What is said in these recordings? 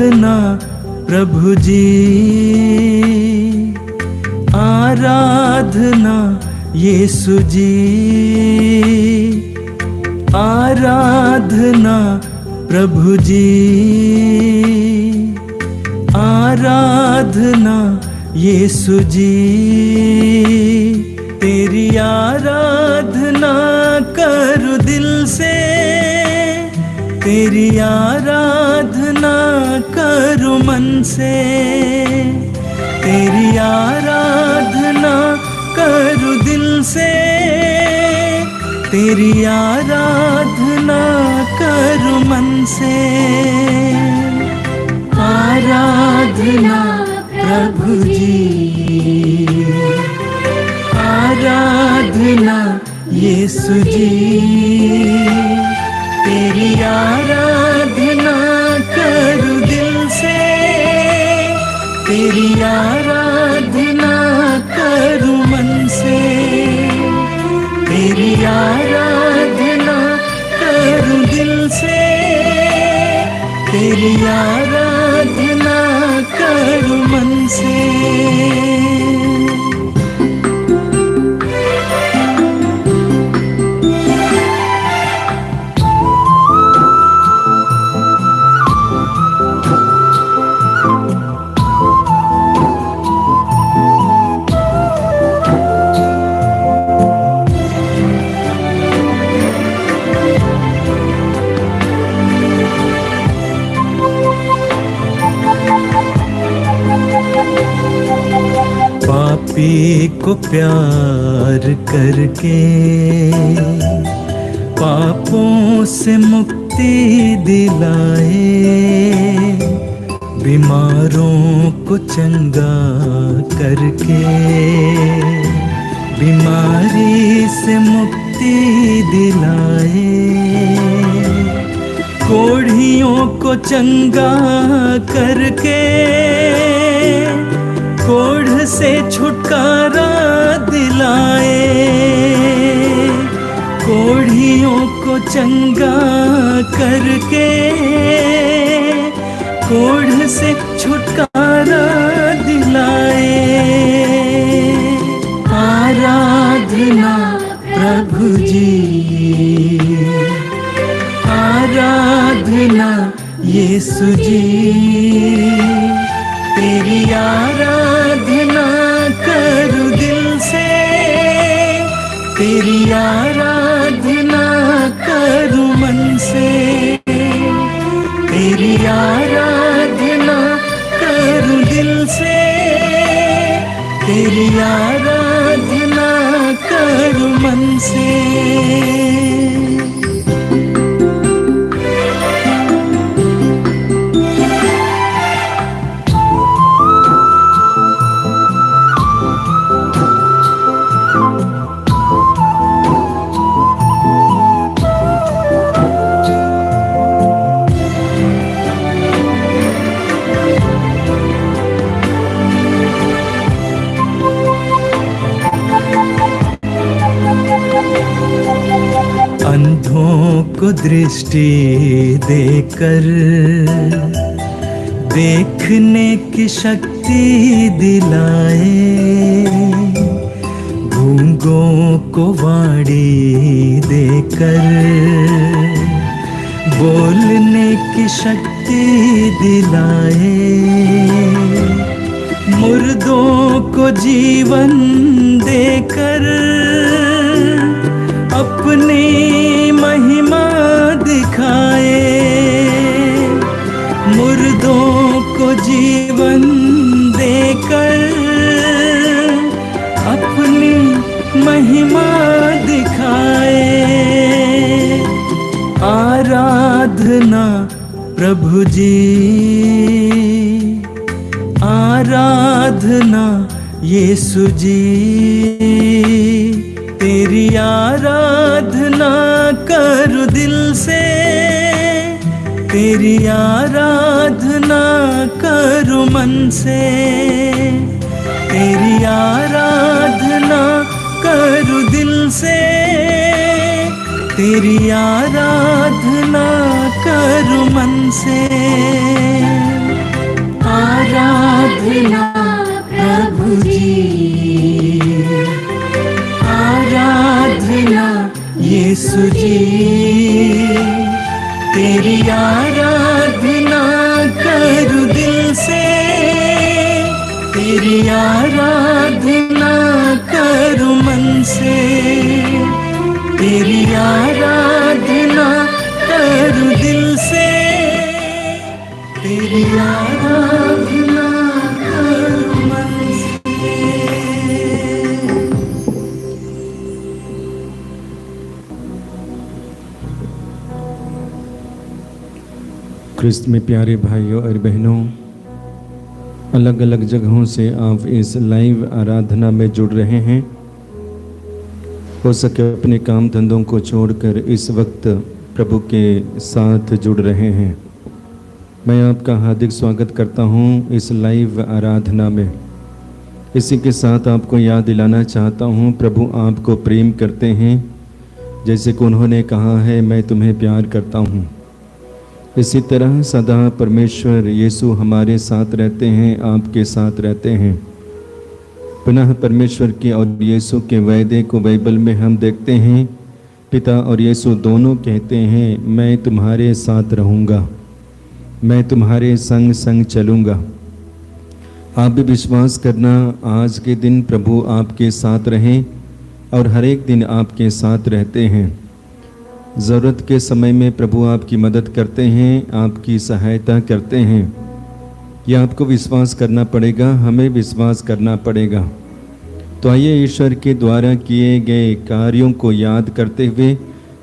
आराधना प्रभु जी, आराधना यीशु जी, आराधना प्रभु जी, आराधना यीशु जी। तेरी आराधना करूं दिल से, तेरी आराधना करूं मन से, तेरी आराधना करूं दिल से, तेरी आराधना करूं मन से। आराधना प्रभु जी, आराधना यीशु जी, तेरी आराधना करूं दिल से, तेरी आराधना करूं मन से, तेरी आराधना करूं दिल से, तेरी आराधना करूं मन से। पापी को प्यार करके पापों से मुक्ति दिलाए, बीमारों को चंगा करके बीमारी से मुक्ति दिलाए, कोढ़ियों को चंगा करके कोढ़ से छुटकारा दिलाए, कोढ़ियों को चंगा करके कोढ़ से छुटकारा दिलाए। आराधना प्रभु जी, आराधना यीशु जी, तेरी आराधना करूं दिल से, तेरी आराधना करूं मन से, तेरी आराधना करूं दिल से, तेरी आराधना करूं मन से। अंधों को दृष्टि देकर देखने की शक्ति दिलाए, गूंगों को वाणी देकर बोलने की शक्ति दिलाए, मुर्दों को जीवन देकर अपनी महिमा दिखाए, मुर्दों को जीवन देकर अपनी महिमा दिखाए। आराधना प्रभु जी, आराधना यीशु जी, तेरी आराधना करूं दिल से, तेरी आराधना करूं मन से, तेरी आराधना करूं दिल से, तेरी आराधना करूं मन से। ख्रिस्त में प्यारे भाइयों और बहनों, अलग अलग जगहों से आप इस लाइव आराधना में जुड़ रहे हैं। हो सके अपने काम धंधों को छोड़कर इस वक्त प्रभु के साथ जुड़ रहे हैं। मैं आपका हार्दिक स्वागत करता हूं इस लाइव आराधना में। इसी के साथ आपको याद दिलाना चाहता हूं, प्रभु आपको प्रेम करते हैं जैसे कि उन्होंने कहा है, मैं तुम्हें प्यार करता हूं। इसी तरह सदा परमेश्वर यीशु हमारे साथ रहते हैं, आपके साथ रहते हैं। पुनः परमेश्वर के और यीशु के वायदे को बाइबल में हम देखते हैं। पिता और यीशु दोनों कहते हैं, मैं तुम्हारे साथ रहूँगा, मैं तुम्हारे संग संग चलूँगा। आप भी विश्वास करना, आज के दिन प्रभु आपके साथ रहें और हर एक दिन आपके साथ रहते हैं। ज़रूरत के समय में प्रभु आपकी मदद करते हैं, आपकी सहायता करते हैं। यह आपको विश्वास करना पड़ेगा, हमें विश्वास करना पड़ेगा। तो आइए ईश्वर के द्वारा किए गए कार्यों को याद करते हुए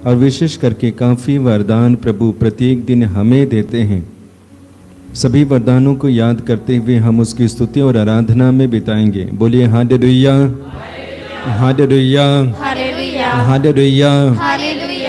और विशेष करके काफ़ी वरदान प्रभु प्रत्येक दिन हमें देते हैं। सभी वरदानों को याद करते हुए हम उसकी स्तुति और आराधना में बिताएंगे। बोलिए hallelujah, hallelujah, hallelujah,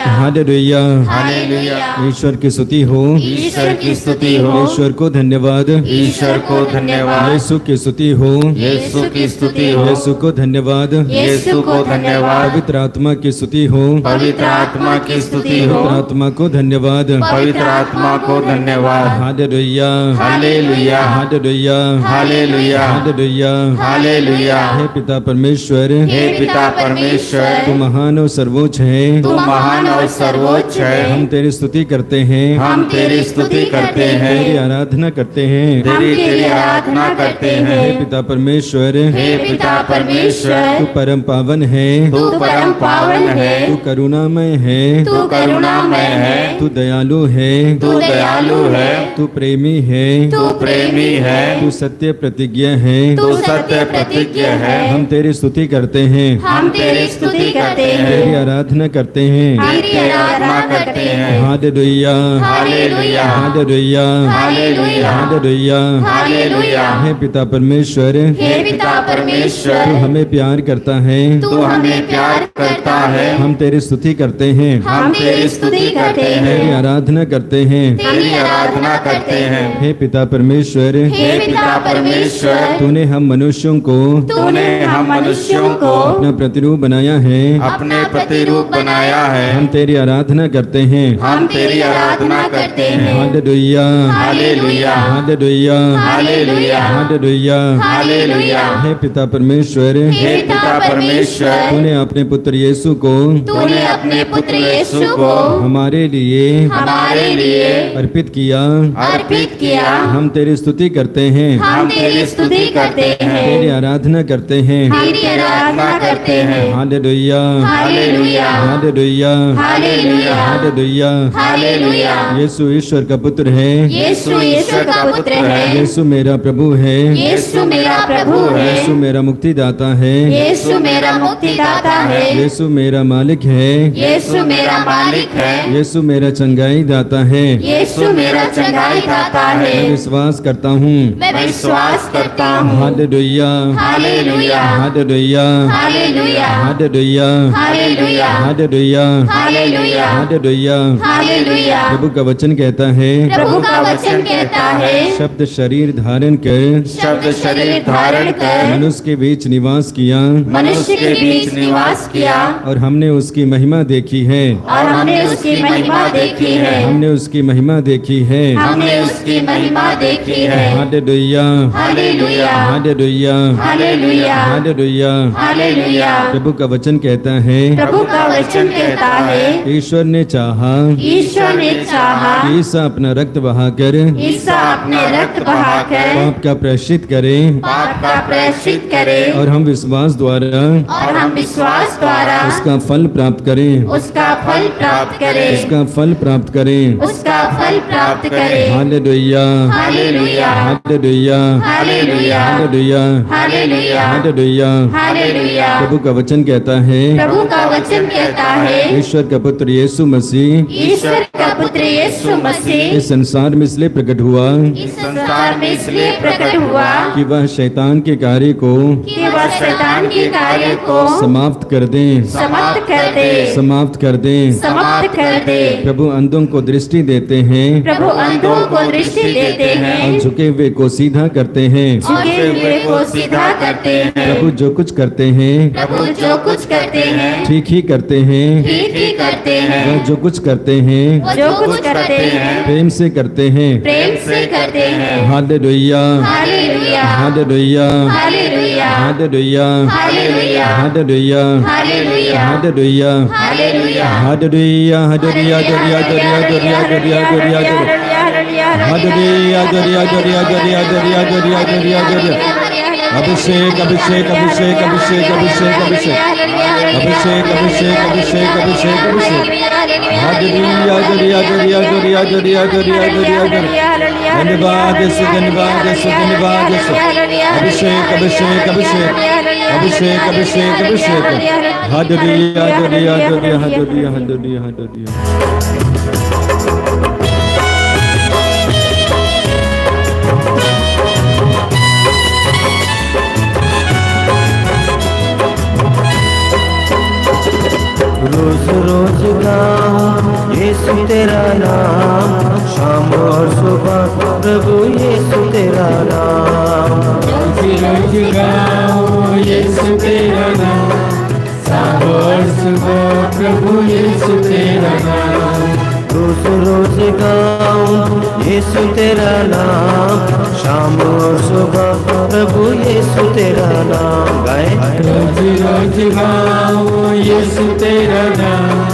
hallelujah, hallelujah. ईश्वर की स्तुति हो, ईश्वर की स्तुति हो, ईश्वर को धन्यवाद, ईश्वर को धन्यवाद। यीशु की स्तुति हो, यीशु की स्तुति हो, यीशु को धन्यवाद, यीशु को धन्यवाद। पवित्र आत्मा की स्तुति हो, पवित्र आत्मा की स्तुति हो, पवित्र आत्मा को धन्यवाद, पवित्र आत्मा को धन्यवाद। Hallelujah, hallelujah, hallelujah, hallelujah, hallelujah, hallelujah. हे पिता परमेश्वर, हे पिता परमेश्वर, तू महान और सर्वोच्च है, तू महान और सर्वोच्च है। हम तेरी स्तुति करते हैं, हम तेरी स्तुति करते हैं, तेरी आराधना करते हैं, तेरी आराधना करते हैं। हे पिता परमेश्वर, हे पिता परमेश्वर, तू परम पावन है, तू परम पावन है, तू करुणामय है, तू करुणामय है, तू दयालु है, तू दयालु है, तू प्रेमी है, तू प्रेमी है, तू सत्य प्रतिज्ञा है। तू सत्य प्रतिज्ञ है। हम तेरी स्तुति करते हैं, हम तेरी स्तुति करते हैं, तेरी आराधना करते हैं। तेरी आराधना करते हैं। Hallelujah, hallelujah, hallelujah, hallelujah, hallelujah, hallelujah. हे पिता परमेश्वर, हे पिता परमेश्वर, तू हमें प्यार करता है, तू हमें प्यार करता है। हम तेरी स्तुति करते हैं, हम तेरी स्तुति करते तेरी हैं, आराधना करते हैं। तेरी आराधना करते हैं। हे पिता परमेश्वर, हे पिता परमेश्वर, तूने हम मनुष्यों को तूने हम मनुष्यों को अपना प्रतिरूप बनाया है, अपने प्रतिरूप बनाया है। हम तेरी आराधना करते हैं। हम तेरी आराधना करते हैं। Hallelujah, hallelujah, hallelujah, hallelujah, hallelujah. Hallelujah. हे पिता परमेश्वर, हे पिता परमेश्वर, तूने अपने पुत्र यीशु को तूने अपने पुत्र यीशु को हमारे लिए हमारे लिए अर्पित किया। अर्पित किया। हम तेरी स्तुति करते हैं, हम तेरी स्तुति करते हैं, तेरी आराधना करते हैं। तेरी आराधना करते हैं। Hallelujah, hallelujah, hallelujah, hallelujah, hallelujah. Hallelujah. यीशु ईश्वर का पुत्र है, यीशु ईश्वर का पुत्र है, यीशु मेरा प्रभु है, यीशु मेरा प्रभु है, यीशु मेरा मुक्तिदाता है, यीशु मेरा मुक्तिदाता है, यीशु मेरा मालिक है, यीशु मेरा मालिक है, यीशु मेरा चंगाई दाता है। यीशु मेरा चंगाई दाता है। मैं विश्वास करता हूँ। मैं विश्वास करता हूँ। Hallelujah, hallelujah, hallelujah, hallelujah, hallelujah, hallelujah, hallelujah, hallelujah, hallelujah. Hallelujah. प्रभु का वचन कहता है, प्रभु का वचन कहता है, शब्द शरीर धारण कर शब्द शरीर धारण कर मनुष्य के बीच निवास किया, मनुष्य के बीच निवास किया, और हमने उसकी महिमा देखी है, और हमने उसकी महिमा देखी है, हमने उसकी महिमा देखी है। हमने उसकी महिमा देखी है। Hallelujah, hallelujah, hallelujah, hallelujah, hallelujah. Hallelujah. प्रभु का वचन कहता है, प्रभु का वचन कहता है, ईश्वर ने चाहा ईश्वर ने चाहा कि ईसा अपना रक्त बहाकर ईसा अपने रक्त बहाकर पाप का प्रायश्चित करे, पाप का प्रायश्चित करे, और हम विश्वास द्वारा और हम विश्वास द्वारा उसका फल प्राप्त करें, उसका फल प्राप्त करें, उसका फल प्राप्त करें। उसका फल प्राप्त करें। Hallelujah, hallelujah, hallelujah, hallelujah, hallelujah, hallelujah, hallelujah. Hallelujah. प्रभु का वचन कहता है, प्रभु का वचन कहता है, ईश्वर का पुत्र यीशु मसीह ईश्वर का पुत्र यीशु मसीह इस संसार में इसलिए प्रकट हुआ इस संसार में इसलिए प्रकट हुआ कि वह शैतान के कार्य को कि वह शैतान के कार्य को समाप्त कर दे, समाप्त कर दे, समाप्त कर दे। समाप्त कर दे। प्रभु अंधों को दृष्टि देते हैं प्रभु अंधों को दृष्टि देते हैं और झुके हुए को सीधा करते हैं। झुके हुए को सीधा करते हैं। प्रभु जो कुछ करते हैं प्रभु जो कुछ करते हैं ठीक ही करते हैं। ठीक ही करते हैं। वह जो कुछ करते हैं जो कुछ करते हैं प्रेम से करते हैं। प्रेम से करते हैं। Hallelujah, hallelujah, hallelujah, hallelujah, hallelujah, hallelujah, hallelujah, hallelujah, hallelujah, hallelujah, hallelujah, hallelujah, दरिया दरिया दरिया दरिया दरिया दरिया हालेलुया, दरिया दरिया दरिया दरिया दरिया दरिया दरिया अभिषेक अभिषेक अभिषेक अभिषेक अभिषेक अभिषेक अभिषेक अभिषेक अभिषेक अभिषेक अभिषेक हालेलुया, दरिया दरिया दरिया दरिया दरिया दरिया दरिया धन्यवाद यीशु, धन्यवाद यीशु, धन्यवाद यीशु। अभिषेक अभिषेक अभिषेक अभिषेक अभिषेक अभिषेक हालेलुया, दरिया दरिया हालेलुया हालेलुया हालेलुया। रोज रोज गाऊं यीशु तेरा नाम, शाम और सुबह प्रभु यीशु तेरा नाम। रोज रोज गाओ यीशु तेरा नाम, शाम और सुबह प्रभु यीशु तेरा नाम। रोज रोज गाऊं यीशु तेरा नाम, शाम और सुबह प्रभु यीशु तेरा नाम। गाए रोज रोज गाओ यीशु तेरा नाम,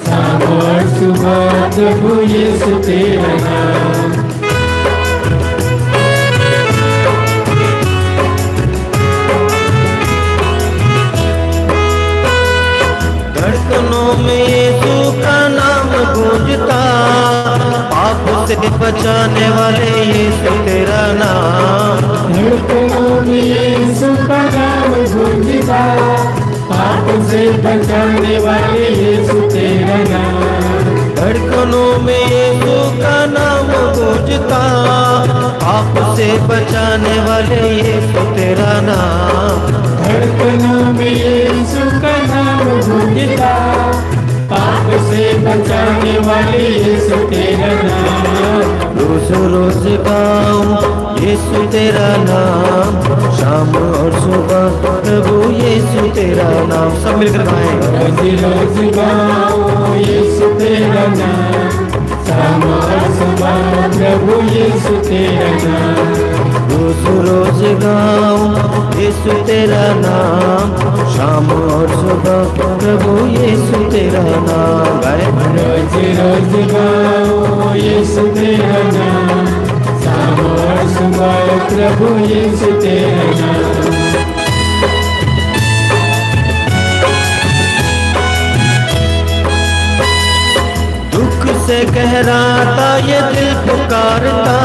शाम और सुबह प्रभु यीशु तेरा नाम। धड़कनों में यीशु का नाम गूंजता, पाप से बचाने वाले यीशु तेरा नाम। धड़कनों में यीशु का नाम गूंजता, पाप से बचाने वाले यीशु तेरा नाम। धड़कनों में यीशु का नाम गूंजता, पाप से बचाने वाले यीशु तेरा नाम। धड़कनों में यीशु का नाम गूंजता, पाप से बचाने वाले यीशु तेरा नाम। रोज रोज गाऊं यीशु तेरा नाम, शाम और सुबह प्रभु यीशु तेरा नाम। सब मिलकर गाएं। रोज रोज गाओ यीशु तेरा नाम, शाम और सुबह प्रभु यीशु तेरा नाम। रोज रोज गाऊं यीशु तेरा नाम, शाम और सुबह प्रभु यीशु तेरा नाम। गाए रोज रोज गाओ यीशु तेरा नाम, शाम और सुबह प्रभु यीशु तेरा नाम। दुख से गहराता ये दिल पुकारता,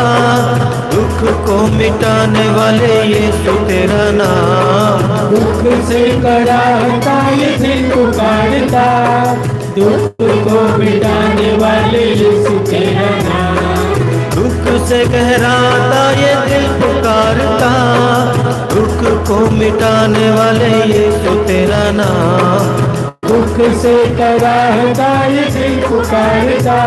दुख को मिटाने वाले यीशु तेरा नाम। दुख से कराता ये दिल पुकारता, दुख को मिटाने वाले यीशु तेरा नाम। दुख से गहराता ये दिल पुकारता, दुख को मिटाने वाले यीशु तेरा नाम। दुख से कराता ये दिल पुकारता,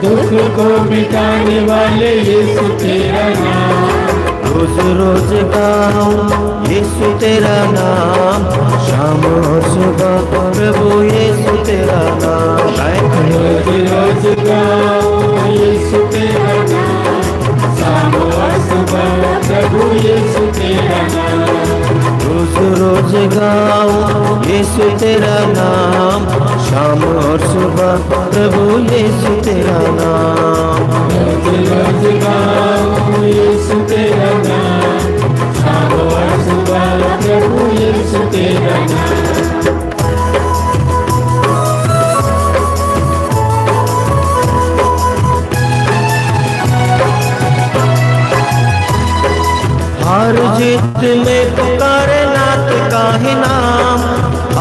दुख को मिटाने वाले यीशु तेरा नाम। रोज रोज गाऊं यीशु तेरा नाम, शाम और सुबह प्रभु यीशु तेरा नाम। गाए रोज रोज गाओ यीशु तेरा नाम, शाम और सुबह प्रभु यीशु तेरा नाम। रोज रोज गाऊं यीशु तेरा नाम, शाम और सुबह प्रभु यीशु तेरा नाम। रोज रोज गाओ यीशु तेरा नाम, शाम और सुबह प्रभु यीशु तेरा नाम। हार जीत में पुकारे नाथ का ही नाम,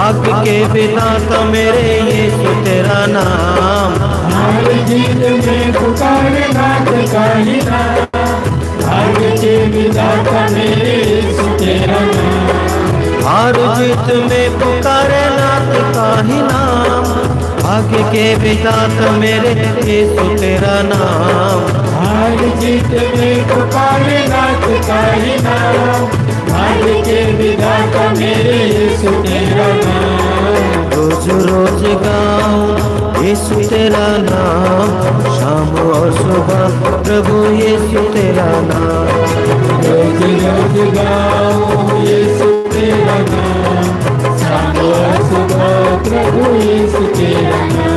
भाग्य के विधाता मेरे यीशु तेरा नाम। हार जीत में पुकारे नाथ का ही नाम, भाग्य के विधाता मेरे यीशु तेरा नाम। हार जीत में पुकारे नाथ का ही नाम, भाग्य के विधाता मेरे यीशु तेरा नाम। हार जीत में पुकारे नाथ का ही नाम, भाग्य के विधाता मेरे यीशु तेरा नाम। रोज रोज गाऊं यीशु तेरा नाम, शाम और सुबह प्रभु यीशु तेरा नाम। रोज रोज गाऊं यीशु तेरा नाम, शाम और सुबह प्रभु यीशु तेरा नाम।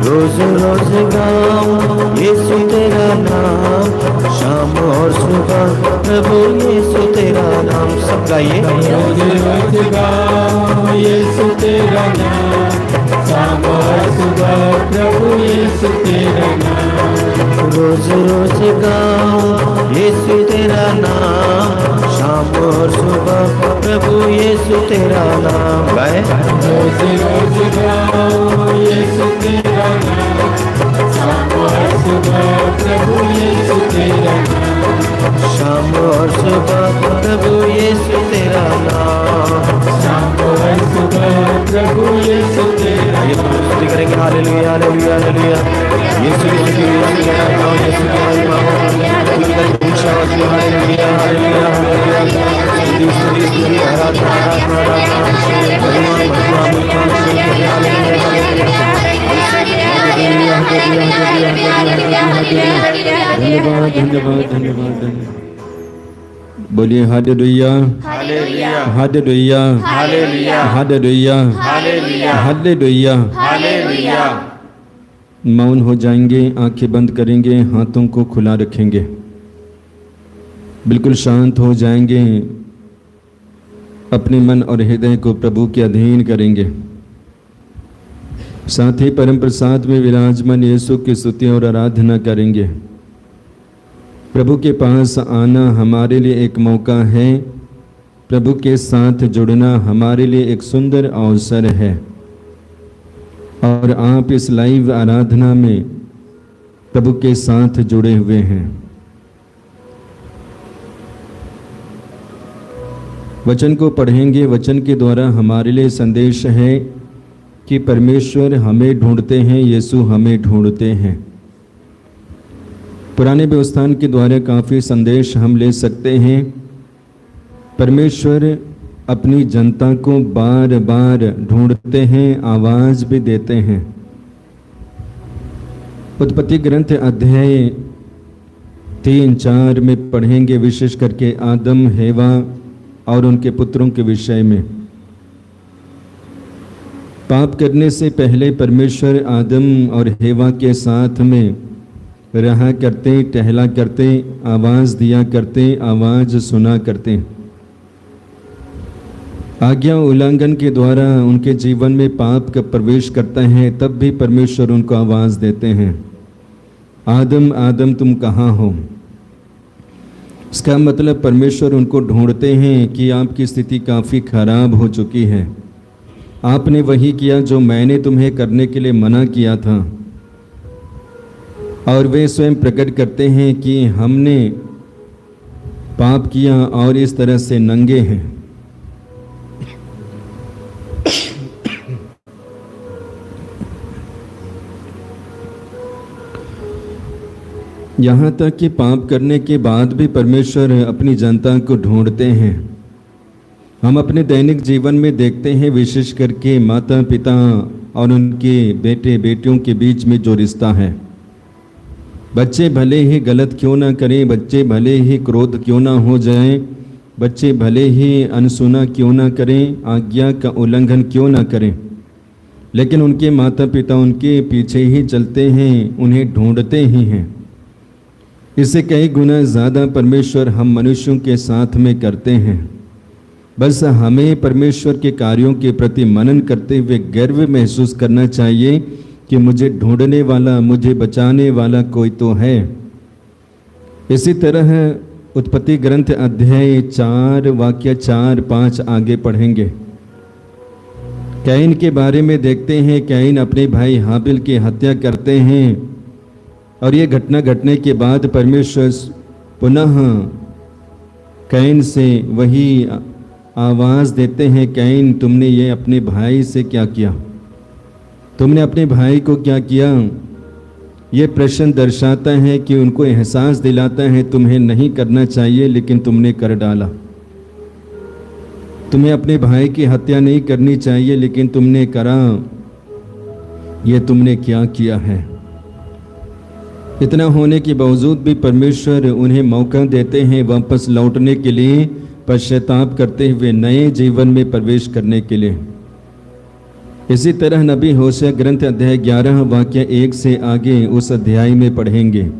रोज रोज गाऊं यीशु तेरा नाम, शाम और सुबह प्रभु यीशु तेरा नाम। सब गाइए। रोज रोज गाऊं यीशु तेरा नाम, शाम और सुबह प्रभु यीशु तेरा नाम। रोज रोज गाऊं यीशु तेरा नाम, शाम और सुबह प्रभु यीशु तेरा नाम। गाए। रोज रोज गाऊं यीशु तेरा नाम, शाम और सुबह प्रभु यीशु तेरा नाम। शाम और सुबह प्रभु यीशु तेरा नाम। शाम और सुबह प्रभु यीशु तेरा ये नाम। स्तुति करेंगे। Hallelujah hallelujah hallelujah. यीशु की स्तुति, यीशु की आराधना हो, यीशु की महिमा हो, स्तुति का ऊंचा हो। Hallelujah hallelujah hallelujah. स्तुति स्तुति स्तुति, आराधना आराधना आराधना, महिमा महिमा महिमा। हालेलुया धन्यवाद धन्यवाद धन्यवाद धन्यवाद। बोलिए hallelujah hallelujah hallelujah hallelujah hallelujah hallelujah hallelujah. Hallelujah. मौन हो जाएंगे, आंखें बंद करेंगे, हाथों को खुला रखेंगे, बिल्कुल शांत हो जाएंगे, अपने मन और हृदय को प्रभु के अधीन करेंगे। साथ ही परम प्रसाद में विराजमान यीशु की स्तुति और आराधना करेंगे। प्रभु के पास आना हमारे लिए एक मौका है, प्रभु के साथ जुड़ना हमारे लिए एक सुंदर अवसर है। और आप इस लाइव आराधना में प्रभु के साथ जुड़े हुए हैं। वचन को पढ़ेंगे। वचन के द्वारा हमारे लिए संदेश है कि परमेश्वर हमें ढूंढते हैं, यीशु हमें ढूंढते हैं। पुराने व्यवस्थान के द्वारा काफ़ी संदेश हम ले सकते हैं। परमेश्वर अपनी जनता को बार बार ढूंढते हैं, आवाज़ भी देते हैं। उत्पत्ति ग्रंथ अध्याय 3-4 में पढ़ेंगे, विशेष करके आदम हेवा और उनके पुत्रों के विषय में। पाप करने से पहले परमेश्वर आदम और हेवा के साथ में रहा करते, टहला करते, आवाज़ दिया करते, आवाज़ सुना करते। आज्ञा उल्लंघन के द्वारा उनके जीवन में पाप का प्रवेश करता है, तब भी परमेश्वर उनको आवाज़ देते हैं, आदम आदम तुम कहाँ हो। इसका मतलब परमेश्वर उनको ढूंढते हैं कि आपकी स्थिति काफ़ी खराब हो चुकी है, आपने वही किया जो मैंने तुम्हें करने के लिए मना किया था। और वे स्वयं प्रकट करते हैं कि हमने पाप किया और इस तरह से नंगे हैं। यहाँ तक कि पाप करने के बाद भी परमेश्वर अपनी जनता को ढूंढते हैं। हम अपने दैनिक जीवन में देखते हैं, विशेष करके माता पिता और उनके बेटे बेटियों के बीच में जो रिश्ता है। बच्चे भले ही गलत क्यों ना करें, बच्चे भले ही क्रोध क्यों ना हो जाएं, बच्चे भले ही अनसुना क्यों ना करें, आज्ञा का उल्लंघन क्यों ना करें, लेकिन उनके माता पिता उनके पीछे ही चलते हैं, उन्हें ढूंढते ही हैं। इससे कई गुना ज़्यादा परमेश्वर हम मनुष्यों के साथ में करते हैं। बस हमें परमेश्वर के कार्यों के प्रति मनन करते हुए गर्व महसूस करना चाहिए कि मुझे ढूंढने वाला, मुझे बचाने वाला कोई तो है। इसी तरह उत्पत्ति ग्रंथ अध्याय 4 वाक्य 4-5 आगे पढ़ेंगे। कैन के बारे में देखते हैं, कैन अपने भाई हाबिल की हत्या करते हैं और ये घटना घटने के बाद परमेश्वर पुनः कैन से वही आवाज़ देते हैं, कैन तुमने ये अपने भाई से क्या किया, तुमने अपने भाई को क्या किया। ये प्रश्न दर्शाता है कि उनको एहसास दिलाता है तुम्हें नहीं करना चाहिए लेकिन तुमने कर डाला। तुम्हें अपने भाई की हत्या नहीं करनी चाहिए लेकिन तुमने करा। ये तुमने क्या किया है। इतना होने के बावजूद भी परमेश्वर उन्हें मौका देते हैं वापस लौटने के लिए, पश्चाताप करते हुए नए जीवन में प्रवेश करने के लिए। इसी तरह नबी होशे ग्रंथ अध्याय 11 वाक्य 1 से आगे उस अध्याय में पढ़ेंगे।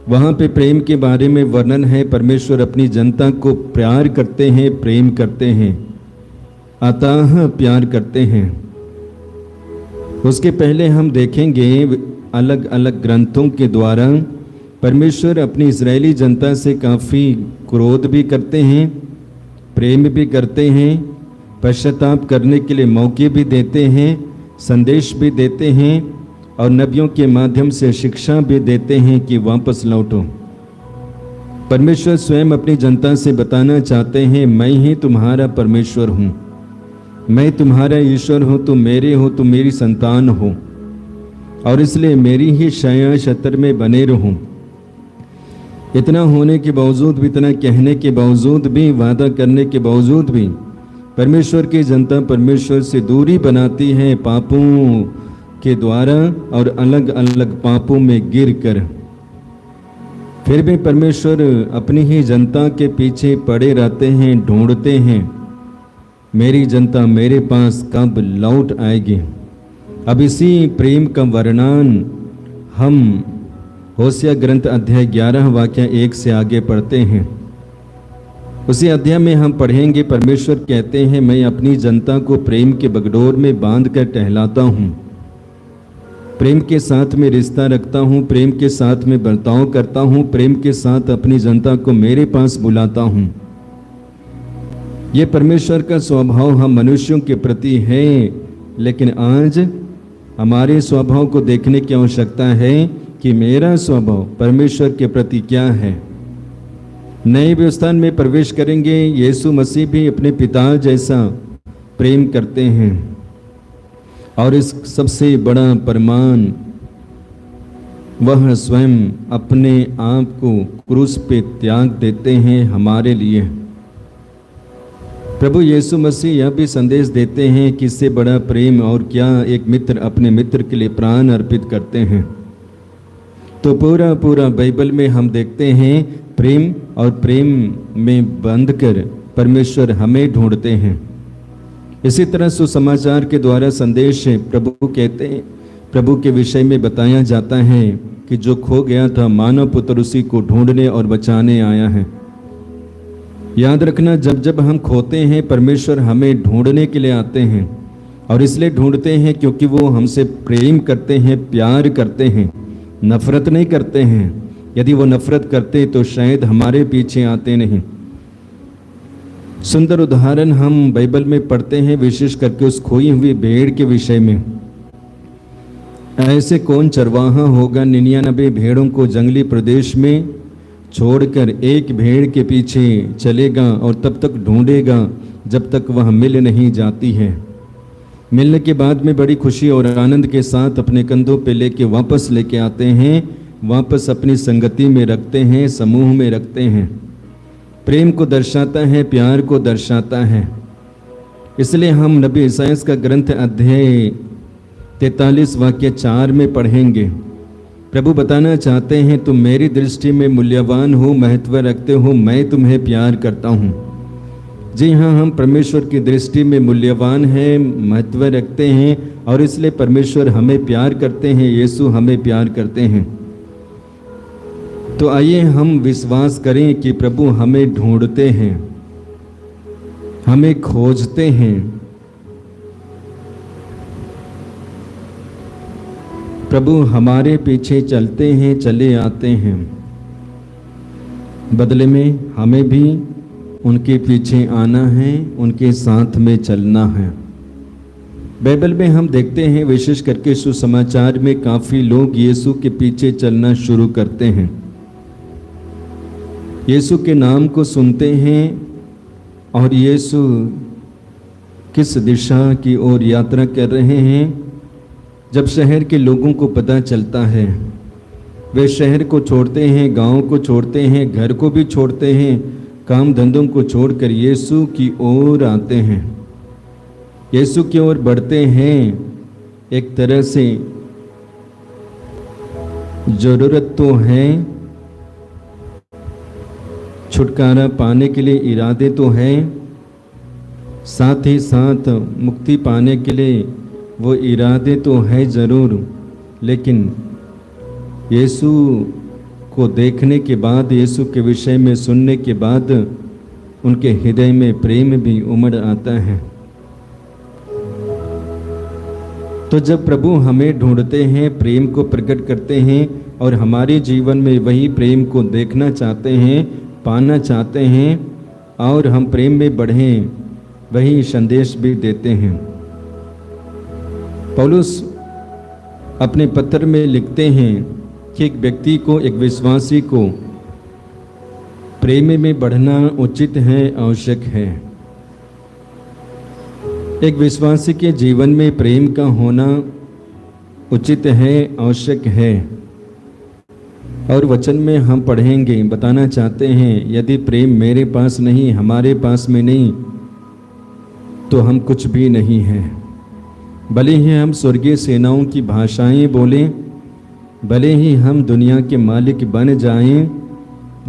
वहाँ पे प्रेम के बारे में वर्णन है। परमेश्वर अपनी जनता को प्यार करते हैं, प्रेम करते हैं, अतः प्यार करते हैं। उसके पहले हम देखेंगे अलग अलग ग्रंथों के द्वारा परमेश्वर अपनी इजरायली जनता से काफ़ी क्रोध भी करते हैं, प्रेम भी करते हैं, पश्चाताप करने के लिए मौके भी देते हैं, संदेश भी देते हैं और नबियों के माध्यम से शिक्षा भी देते हैं कि वापस लौटो। परमेश्वर स्वयं अपनी जनता से बताना चाहते हैं, मैं ही तुम्हारा परमेश्वर हूँ, मैं तुम्हारा ईश्वर हूँ, तुम मेरे हो, तुम मेरी संतान हो और इसलिए मेरी ही छाया छत्र में बने रहो। इतना होने के बावजूद भी, इतना कहने के बावजूद भी, वादा करने के बावजूद भी परमेश्वर की जनता परमेश्वर से दूरी बनाती है पापों के द्वारा और अलग अलग पापों में गिर कर। फिर भी परमेश्वर अपनी ही जनता के पीछे पड़े रहते हैं, ढूंढते हैं, मेरी जनता मेरे पास कब लौट आएगी। अब इसी प्रेम का वर्णन हम होशिया ग्रंथ अध्याय 11 वाक्य 1 से आगे पढ़ते हैं। उसी अध्याय में हम पढ़ेंगे, परमेश्वर कहते हैं, मैं अपनी जनता को प्रेम के बगडोर में बांध कर टहलाता हूँ, प्रेम के साथ में रिश्ता रखता हूँ, प्रेम के साथ में बर्ताव करता हूँ, प्रेम के साथ अपनी जनता को मेरे पास बुलाता हूँ। ये परमेश्वर का स्वभाव हम मनुष्यों के प्रति है, लेकिन आज हमारे स्वभाव को देखने की आवश्यकता है कि मेरा स्वभाव परमेश्वर के प्रति क्या है। नए व्यवस्थान में प्रवेश करेंगे। यीशु मसीह भी अपने पिता जैसा प्रेम करते हैं और इस सबसे बड़ा प्रमाण वह स्वयं अपने आप को क्रूस पे त्याग देते हैं हमारे लिए। प्रभु यीशु मसीह यह भी संदेश देते हैं कि इससे बड़ा प्रेम और क्या एक मित्र अपने मित्र के लिए प्राण अर्पित करते हैं। तो पूरा पूरा बाइबल में हम देखते हैं प्रेम और प्रेम में बंध कर परमेश्वर हमें ढूंढते हैं। इसी तरह सुसमाचार के द्वारा संदेश प्रभु कहते हैं, प्रभु के विषय में बताया जाता है कि जो खो गया था मानव पुत्र उसी को ढूंढने और बचाने आया है। याद रखना, जब जब हम खोते हैं परमेश्वर हमें ढूंढने के लिए आते हैं और इसलिए ढूंढते हैं क्योंकि वो हमसे प्रेम करते हैं, प्यार करते हैं, नफरत नहीं करते हैं। यदि वो नफरत करते तो शायद हमारे पीछे आते नहीं। सुंदर उदाहरण हम बाइबल में पढ़ते हैं, विशेष करके उस खोई हुई भेड़ के विषय में। ऐसे कौन चरवाहा होगा 99 भेड़ों को जंगली प्रदेश में छोड़कर एक भेड़ के पीछे चलेगा और तब तक ढूंढेगा जब तक वह मिल नहीं जाती है। मिलने के बाद में बड़ी खुशी और आनंद के साथ अपने कंधों पे लेके वापस लेके आते हैं, वापस अपनी संगति में रखते हैं, समूह में रखते हैं। प्रेम को दर्शाता है, प्यार को दर्शाता है। इसलिए हम नबी ईसाइया का ग्रंथ अध्याय 43 वाक्य 4 में पढ़ेंगे। प्रभु बताना चाहते हैं, तुम मेरी दृष्टि में मूल्यवान हो, महत्व रखते हो, मैं तुम्हें प्यार करता हूँ। जी हाँ, हम परमेश्वर की दृष्टि में मूल्यवान हैं, महत्व रखते हैं और इसलिए परमेश्वर हमें प्यार करते हैं, यीशु हमें प्यार करते हैं। तो आइए हम विश्वास करें कि प्रभु हमें ढूंढते हैं, हमें खोजते हैं। प्रभु हमारे पीछे चलते हैं, चले आते हैं। बदले में हमें भी उनके पीछे आना है, उनके साथ में चलना है। बाइबल में हम देखते हैं, विशेष करके सुसमाचार में काफ़ी लोग यीशु के पीछे चलना शुरू करते हैं। यीशु के नाम को सुनते हैं और यीशु किस दिशा की ओर यात्रा कर रहे हैं, जब शहर के लोगों को पता चलता है, वे शहर को छोड़ते हैं, गांव को छोड़ते हैं, घर को भी छोड़ते हैं, काम धंधों को छोड़कर यीशु की ओर आते हैं, यीशु की ओर बढ़ते हैं। एक तरह से ज़रूरत तो है, छुटकारा पाने के लिए इरादे तो है, साथ ही साथ मुक्ति पाने के लिए वो इरादे तो है ज़रूर, लेकिन यीशु को देखने के बाद, यीशु के विषय में सुनने के बाद उनके हृदय में प्रेम भी उमड़ आता है। तो जब प्रभु हमें ढूंढते हैं, प्रेम को प्रकट करते हैं और हमारे जीवन में वही प्रेम को देखना चाहते हैं, पाना चाहते हैं और हम प्रेम में बढ़ें, वही संदेश भी देते हैं। पौलुस अपने पत्र में लिखते हैं कि एक व्यक्ति को, एक विश्वासी को प्रेम में बढ़ना उचित है, आवश्यक है। एक विश्वासी के जीवन में प्रेम का होना उचित है, आवश्यक है। और वचन में हम पढ़ेंगे, बताना चाहते हैं, यदि प्रेम मेरे पास नहीं, हमारे पास में नहीं, तो हम कुछ भी नहीं हैं। भले ही हम स्वर्गीय सेनाओं की भाषाएं बोलें, भले ही हम दुनिया के मालिक बन जाएं,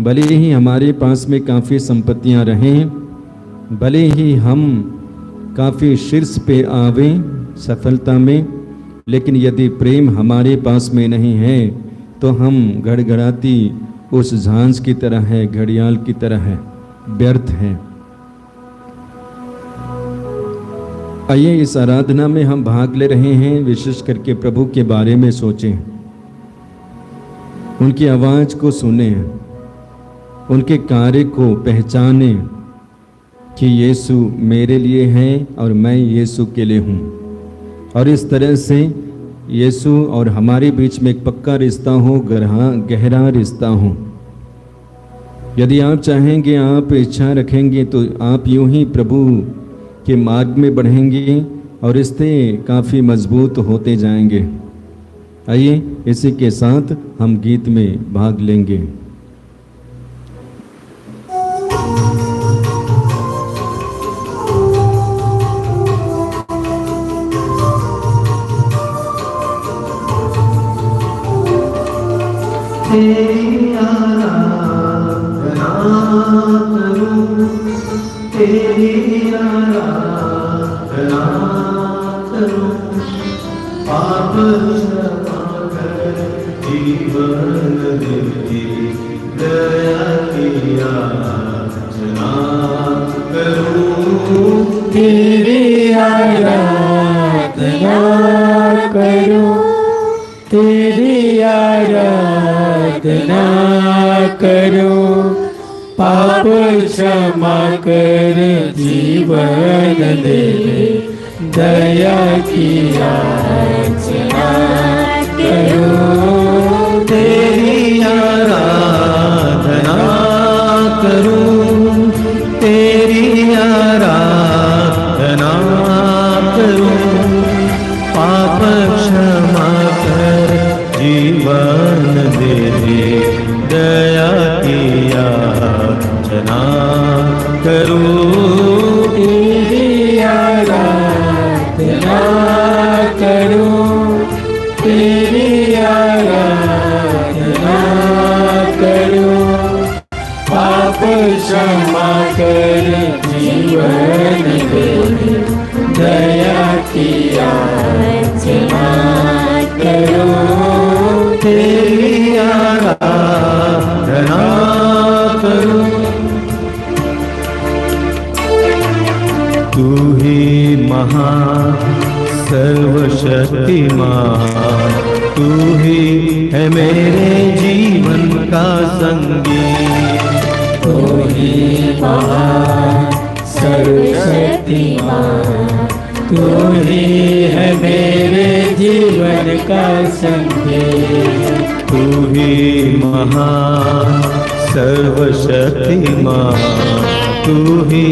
भले ही हमारे पास में काफ़ी संपत्तियां रहें, भले ही हम काफ़ी शीर्ष पे आवें सफलता में, लेकिन यदि प्रेम हमारे पास में नहीं है तो हम गड़गड़ाती उस झांझ की तरह है, घड़ियाल की तरह है, व्यर्थ है। आइए इस आराधना में हम भाग ले रहे हैं, विशेष करके प्रभु के बारे में सोचें, उनकी आवाज़ को सुने, उनके कार्य को पहचाने कि यीशु मेरे लिए है और मैं यीशु के लिए हूँ। और इस तरह से यीशु और हमारे बीच में एक पक्का रिश्ता हो, गहरा रिश्ता हो। यदि आप चाहेंगे, आप इच्छा रखेंगे, तो आप यूं ही प्रभु के मार्ग में बढ़ेंगे और रिश्ते काफ़ी मजबूत होते जाएंगे। आइए इसी के साथ हम गीत में भाग लेंगे। तेरी आराधना करूं, तेरी आराधना करूं, पाप क्षमा कर जीवन देती दया की याचना करूं, तेरी आराधना करूं, तेरी आराधना करूं, पाप क्षमा कर जीवन दे दया की याचना करूं, तेरी आराधना करूं, तेरी आराधना करूं, पाप क्षमा कर जीवन दे दया की याचना करूं, तेरी आराधना करूं, तेरी आराधना करूं, पाप क्षमा कर जीवन दे दया की याचना करूं, तेरी आराधना करूं। तू ही महान सर्वशक्तिमान, तू ही है मेरे जीवन का संगी, तू ही महान सर्वशक्तिमान, तू ही का संकेत। तू ही महान सर्वशक्तिमान, तू ही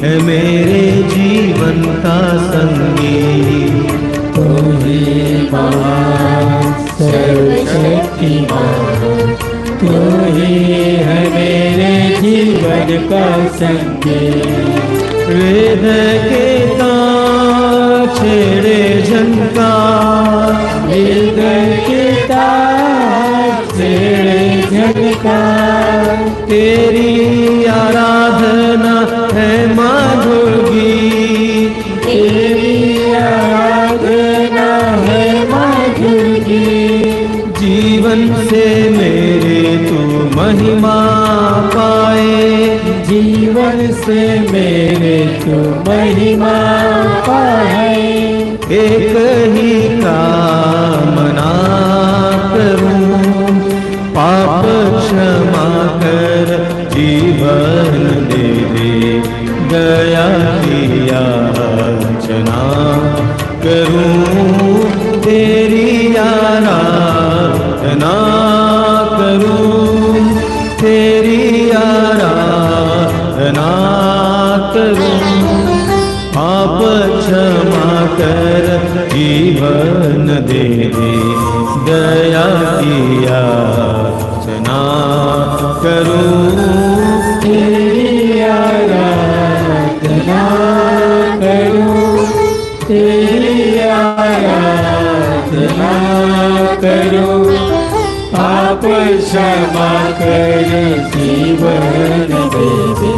है मेरे जीवन का संगीत। तू ही महान सर्वशक्तिमान, तू ही है मेरे जीवन का संगीत। हृदय के तार छेड़े झनकार, हृदय के तार छेड़े झनकार। तेरी आराधना है माधुर गीत, तेरी आराधना है माधुर गीत। जीवन से मेरे तू महिमा पाए, जीवन से मेरे तू महिमा पाए। एक ही कामना करूं, पाप क्षमा कर जीवन दे दे, दया की याचना करूं, तेरी आराधना करूं, तेरी आराधना करूं। पाप क्षमा कर जीवन दे दे, दया की याचना करूं, तेरी आराधना करूं, तेरी आराधना करूं। पाप क्षमा कर जीवन दे दे,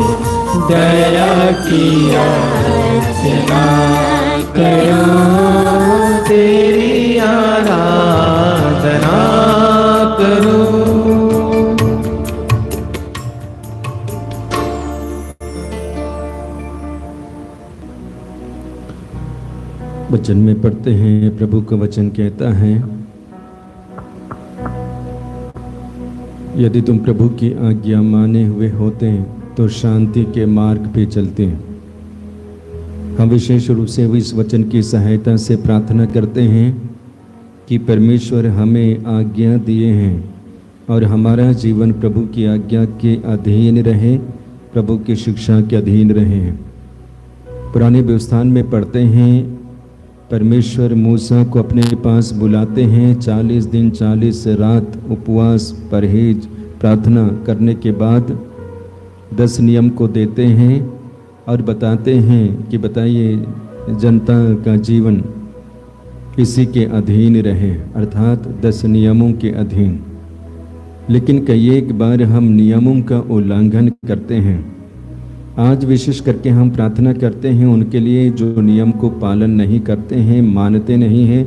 दया की याचना करूं, तेरी आराधना करूं। वचन में पढ़ते हैं, प्रभु का वचन कहता है, यदि तुम प्रभु की आज्ञा माने हुए होते तो शांति के मार्ग पे चलते। हम विशेष रूप से इस वचन की सहायता से प्रार्थना करते हैं कि परमेश्वर हमें आज्ञा दिए हैं और हमारा जीवन प्रभु की आज्ञा के अधीन रहे, प्रभु की शिक्षा के अधीन रहे। पुराने व्यवस्थान में पढ़ते हैं, परमेश्वर मूसा को अपने पास बुलाते हैं, 40 दिन 40 रात उपवास परहेज प्रार्थना करने के बाद 10 नियम को देते हैं और बताते हैं कि बताइए जनता का जीवन इसी के अधीन रहे, अर्थात 10 नियमों के अधीन। लेकिन कई एक बार हम नियमों का उल्लंघन करते हैं। आज विशेष करके हम प्रार्थना करते हैं उनके लिए जो नियम को पालन नहीं करते हैं, मानते नहीं हैं,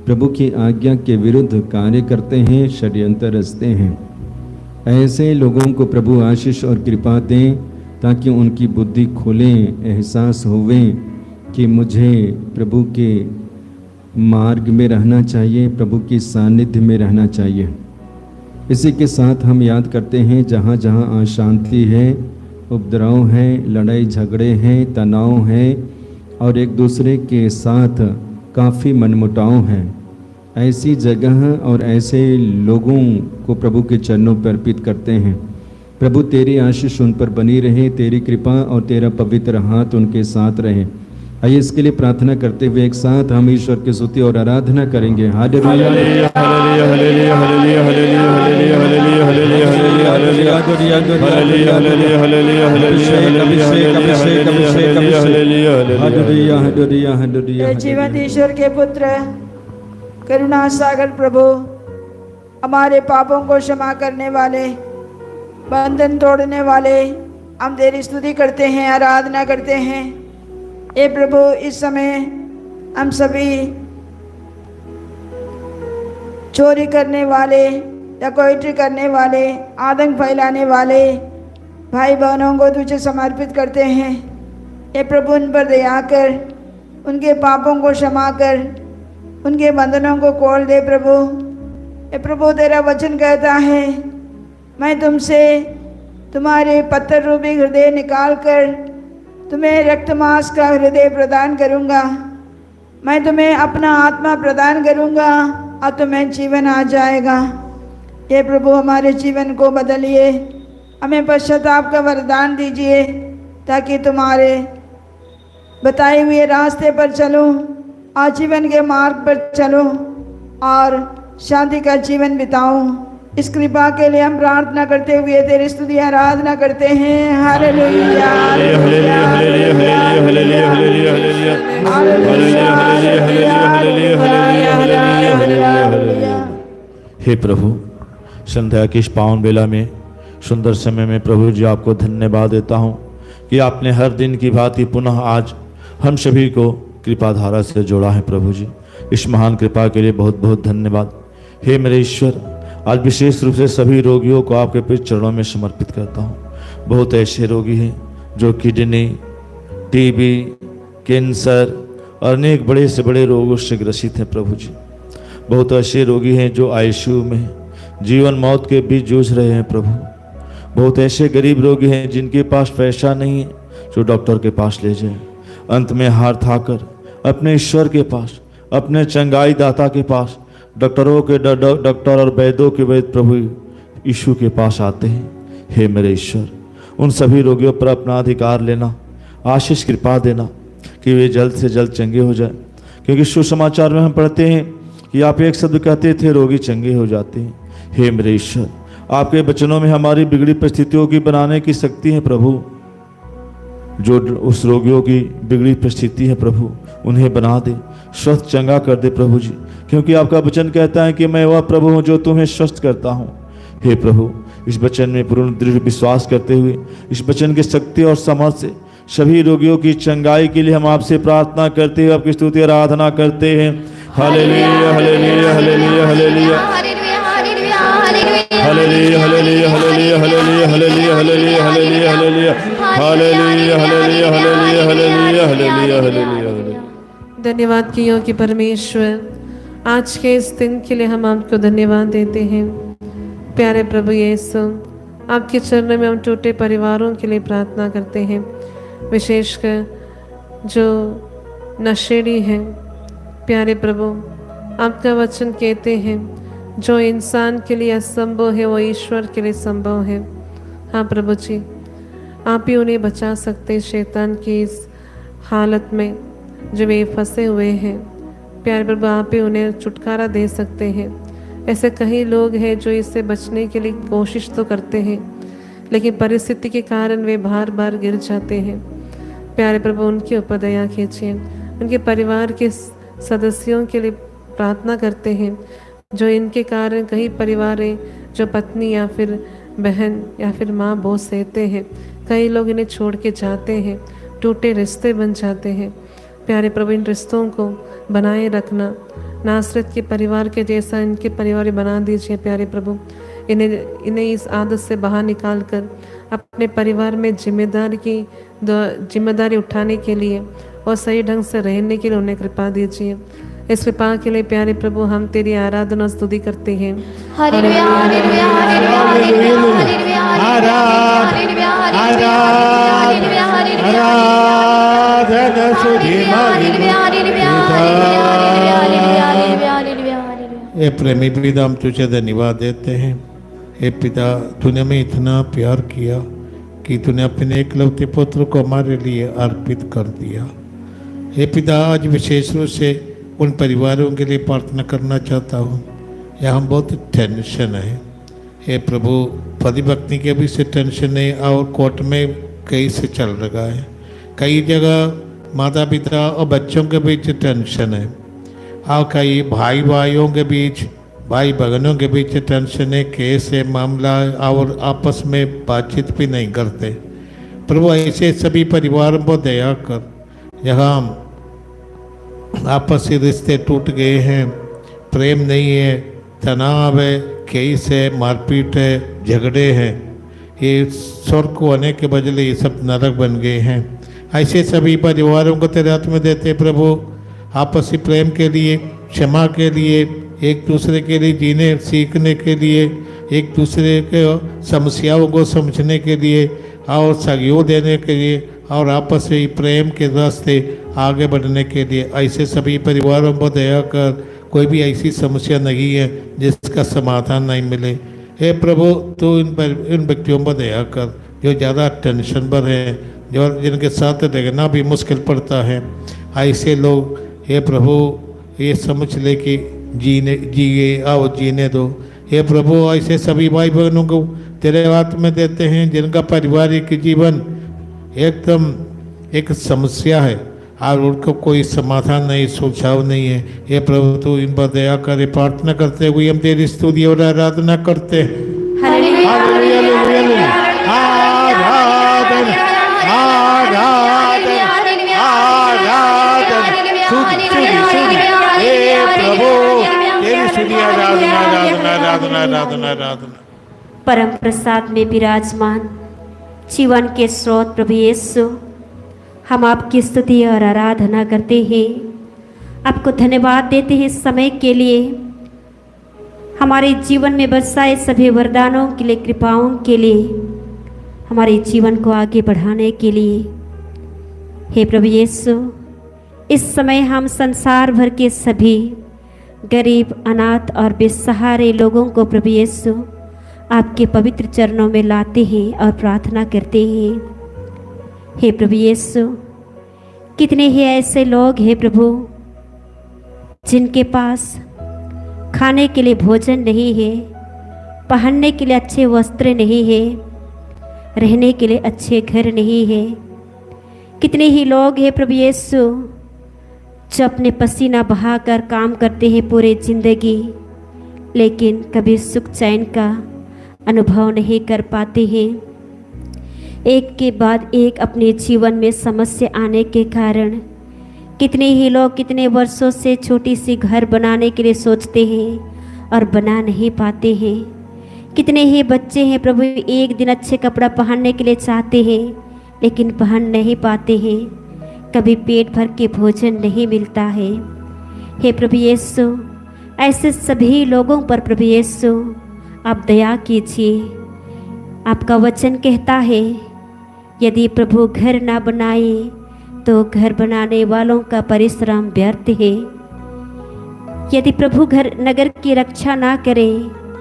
प्रभु की आज्ञा के विरुद्ध कार्य करते हैं, षड्यंत्र रचते हैं। ऐसे लोगों को प्रभु आशीष और कृपा दें ताकि उनकी बुद्धि खुले, एहसास होवे कि मुझे प्रभु के मार्ग में रहना चाहिए, प्रभु की सानिध्य में रहना चाहिए। इसी के साथ हम याद करते हैं, जहाँ जहाँ अशांति है, उपद्रव है, लड़ाई झगड़े हैं, तनाव है और एक दूसरे के साथ काफ़ी मनमुटाव है, ऐसी जगह और ऐसे लोगों को प्रभु के चरणों पर अर्पित करते हैं। प्रभु तेरी आशीष उन पर बनी रहे, तेरी कृपा और तेरा पवित्र हाथ उनके साथ रहे। आइए इसके लिए प्रार्थना करते हुए एक साथ हम ईश्वर की स्तुति और आराधना करेंगे। Hallelujah hallelujah hallelujah hallelujah hallelujah hallelujah hallelujah hallelujah hallelujah hallelujah hallelujah hallelujah. जीवन ईश्वर के पुत्र करुणा सागर प्रभु, हमारे पापों को क्षमा करने वाले, बंधन तोड़ने वाले, हम तेरी स्तुति करते हैं, आराधना करते हैं। हे प्रभु, इस समय हम सभी चोरी करने वाले, डकैती करने वाले, आतंक फैलाने वाले भाई बहनों को तुझे समर्पित करते हैं। हे प्रभु, उन पर दया कर, उनके पापों को क्षमा कर, उनके बंधनों को खोल दे प्रभु। हे प्रभु, तेरा वचन कहता है, मैं तुमसे तुम्हारे पत्थर रूपी हृदय निकाल कर तुम्हें रक्त मांस का हृदय प्रदान करूँगा। मैं तुम्हें अपना आत्मा प्रदान करूँगा अब तुम्हें जीवन आ जाएगा। हे प्रभु हमारे जीवन को बदलिए, हमें पश्चाताप का वरदान दीजिए ताकि तुम्हारे बताए हुए रास्ते पर चलूं, आजीवन के मार्ग पर चलूं और शांति का जीवन बिताऊं। इस कृपा के लिए हम प्रार्थना करते हुए तेरी स्तुति आराधना करते हैं। Hallelujah hallelujah hallelujah hallelujah hallelujah hallelujah hallelujah. हे प्रभु, संध्या की इस पावन बेला में, सुंदर समय में प्रभु जी आपको धन्यवाद देता हूँ कि आपने हर दिन की भांति पुनः आज हम सभी को कृपा धारा से जोड़ा है। प्रभु जी, इस महान कृपा के लिए बहुत बहुत धन्यवाद। हे मेरे ईश्वर, आज विशेष रूप से सभी रोगियों को आपके प्रिय चरणों में समर्पित करता हूँ। बहुत ऐसे रोगी हैं जो किडनी, टीबी, कैंसर और अनेक बड़े से बड़े रोगों से ग्रसित हैं। प्रभु जी, बहुत ऐसे रोगी हैं जो आईसीयू में जीवन मौत के बीच जूझ रहे हैं। प्रभु, बहुत ऐसे गरीब रोगी हैं जिनके पास पैसा नहीं है, जो डॉक्टर के पास ले जाए। अंत में हार थाकर अपने ईश्वर के पास, अपने चंगाई दाता के पास, डॉक्टरों के डॉक्टर और वैद्यों के वैद्य प्रभु यीशु के पास आते हैं। हे मेरे ईश्वर, उन सभी रोगियों पर अपना अधिकार लेना, आशीष कृपा देना कि वे जल्द से जल्द चंगे हो जाए। क्योंकि सुसमाचार में हम पढ़ते हैं कि आप एक शब्द कहते थे, रोगी चंगे हो जाते हैं। हे मेरे ईश्वर, आपके वचनों में हमारी बिगड़ी परिस्थितियों की बनाने की शक्ति है। प्रभु, जो उस रोगियों की बिगड़ी परिस्थिति है प्रभु, उन्हें बना दे, स्वस्थ चंगा कर दे प्रभु जी। क्योंकि आपका वचन कहता है कि मैं वह प्रभु हूँ जो तुम्हें स्वस्थ करता हूँ। हे प्रभु, इस वचन में पूर्ण दृढ़ विश्वास करते हुए, इस वचन की शक्ति और समर्थ से सभी रोगियों की चंगाई के लिए हम आपसे प्रार्थना करते हुए आपकी स्तुति आराधना करते हैं। Hallelujah hallelujah hallelujah hallelujah hallelujah hallelujah hallelujah hallelujah hallelujah hallelujah hallelujah hallelujah hallelujah hallelujah hallelujah hallelujah hallelujah. धन्यवाद की योग्य परमेश्वर, आज के इस दिन के लिए हम आपको धन्यवाद देते हैं। प्यारे प्रभु यीशु, आपके चरणों में हम टूटे परिवारों के लिए प्रार्थना करते हैं, विशेषकर जो नशेड़ी हैं। प्यारे प्रभु, आपका वचन कहते हैं जो इंसान के लिए असंभव है वो ईश्वर के लिए संभव है। हाँ प्रभु जी, आप ही उन्हें बचा सकते शैतान की इस हालत में जो वे फंसे हुए हैं। प्यारे प्रभु, आप ही उन्हें छुटकारा दे सकते हैं। ऐसे कई लोग हैं जो इससे बचने के लिए कोशिश तो करते हैं, लेकिन परिस्थिति के कारण वे बार बार गिर जाते हैं। प्यारे प्रभु, उनके ऊपर दया कीजिए। उनके परिवार के सदस्यों के लिए प्रार्थना करते हैं जो इनके कारण कई परिवार हैं जो पत्नी या फिर बहन या फिर माँ बोझ सहते हैं। कई लोग इन्हें छोड़ के जाते हैं, टूटे रिश्ते बन जाते हैं। प्यारे प्रभु, इन रिश्तों को बनाए रखना, नासरत के परिवार के जैसा इनके परिवार बना दीजिए। प्यारे प्रभु, इन्हें इस आदत से बाहर निकाल कर अपने परिवार में जिम्मेदारी उठाने के लिए और सही ढंग से रहने के लिए उन्हें कृपा दीजिए। इस कृपा के लिए प्यारे प्रभु हम तेरी आराधना स्तुति करते हैं। हालेलुया हालेलुया हालेलुया हालेलुया हे प्रेमी पिता, हम तुझे धन्यवाद देते हैं। हे पिता, तूने हमें इतना प्यार किया कि तूने अपने एकलौते पुत्र को हमारे लिए अर्पित कर दिया। हे पिता, आज विशेष रूप से उन परिवारों के लिए प्रार्थना करना चाहता हूँ यहाँ बहुत टेंशन है। हे प्रभु, पति पत्नी के भी से टेंशन है और कोर्ट में कई से चल रहा है। कई जगह माता पिता और बच्चों के बीच टेंशन है और कई भाई भाइयों के बीच, भाई बहनों के बीच टेंशन है, केस है, मामला, और आपस में बातचीत भी नहीं करते। प्रभु, ऐसे सभी परिवारों को दया कर। यहाँ आपसी रिश्ते टूट गए हैं, प्रेम नहीं है, तनाव है, केस है, मारपीट है, झगड़े हैं, ये स्वर्ग को आने के बदले ये सब नरक बन गए हैं। ऐसे सभी परिवारों को तेरे हाथ में देते प्रभु, आपसी प्रेम के लिए, क्षमा के लिए, एक दूसरे के लिए जीने सीखने के लिए, एक दूसरे के समस्याओं को समझने के लिए और सहयोग देने के लिए और आपस में प्रेम के रास्ते आगे बढ़ने के लिए ऐसे सभी परिवारों को दया कर। कोई भी ऐसी समस्या नहीं है जिसका समाधान नहीं मिले। हे प्रभु तू इन व्यक्तियों पर दया कर जो ज़्यादा टेंशन पर है, जो जिनके साथ रहना भी मुश्किल पड़ता है। ऐसे लोग हे प्रभु ये समझ ले कि जिए आओ जीने दो। हे प्रभु ऐसे सभी भाई बहनों को तेरे हाथ में देते हैं जिनका पारिवारिक जीवन एकदम एक समस्या है और उनको कोई समाधान नहीं, सुझाव नहीं है। हे प्रभु तू इन पर दया करे, प्रार्थना करते हुए हम तेरी स्तुति और आराधना करते हैं। हालेलुया आराधना आराधना आराधना स्तुति स्तुति हे प्रभु तेरी स्तुति आराधना आराधना आराधना आराधना आराधना। परम प्रसाद में विराजमान जीवन के स्रोत प्रभु यीशु, हम आपकी स्तुति और आराधना करते हैं, आपको धन्यवाद देते हैं इस समय के लिए, हमारे जीवन में बरसाए सभी वरदानों के लिए, कृपाओं के लिए, हमारे जीवन को आगे बढ़ाने के लिए। हे प्रभु यीशु, इस समय हम संसार भर के सभी गरीब, अनाथ और बेसहारे लोगों को प्रभु यीशु आपके पवित्र चरणों में लाते हैं और प्रार्थना करते हैं। हे प्रभु यीशु, कितने ही ऐसे लोग हैं प्रभु जिनके पास खाने के लिए भोजन नहीं है, पहनने के लिए अच्छे वस्त्र नहीं है, रहने के लिए अच्छे घर नहीं है। कितने ही लोग हैं प्रभु यीशु जो अपने पसीना बहाकर काम करते हैं पूरे जिंदगी, लेकिन कभी सुख चैन का अनुभव नहीं कर पाते हैं। एक के बाद एक अपने जीवन में समस्या आने के कारण कितने ही लोग कितने वर्षों से छोटी सी घर बनाने के लिए सोचते हैं और बना नहीं पाते हैं। कितने ही बच्चे हैं प्रभु एक दिन अच्छे कपड़ा पहनने के लिए चाहते हैं लेकिन पहन नहीं पाते हैं, कभी पेट भर के भोजन नहीं मिलता है। हे प्रभु यीशु, ऐसे सभी लोगों पर प्रभु यीशु आप दया कीजिए। आपका वचन कहता है यदि प्रभु घर ना बनाए तो घर बनाने वालों का परिश्रम व्यर्थ है। यदि प्रभु घर नगर की रक्षा ना करे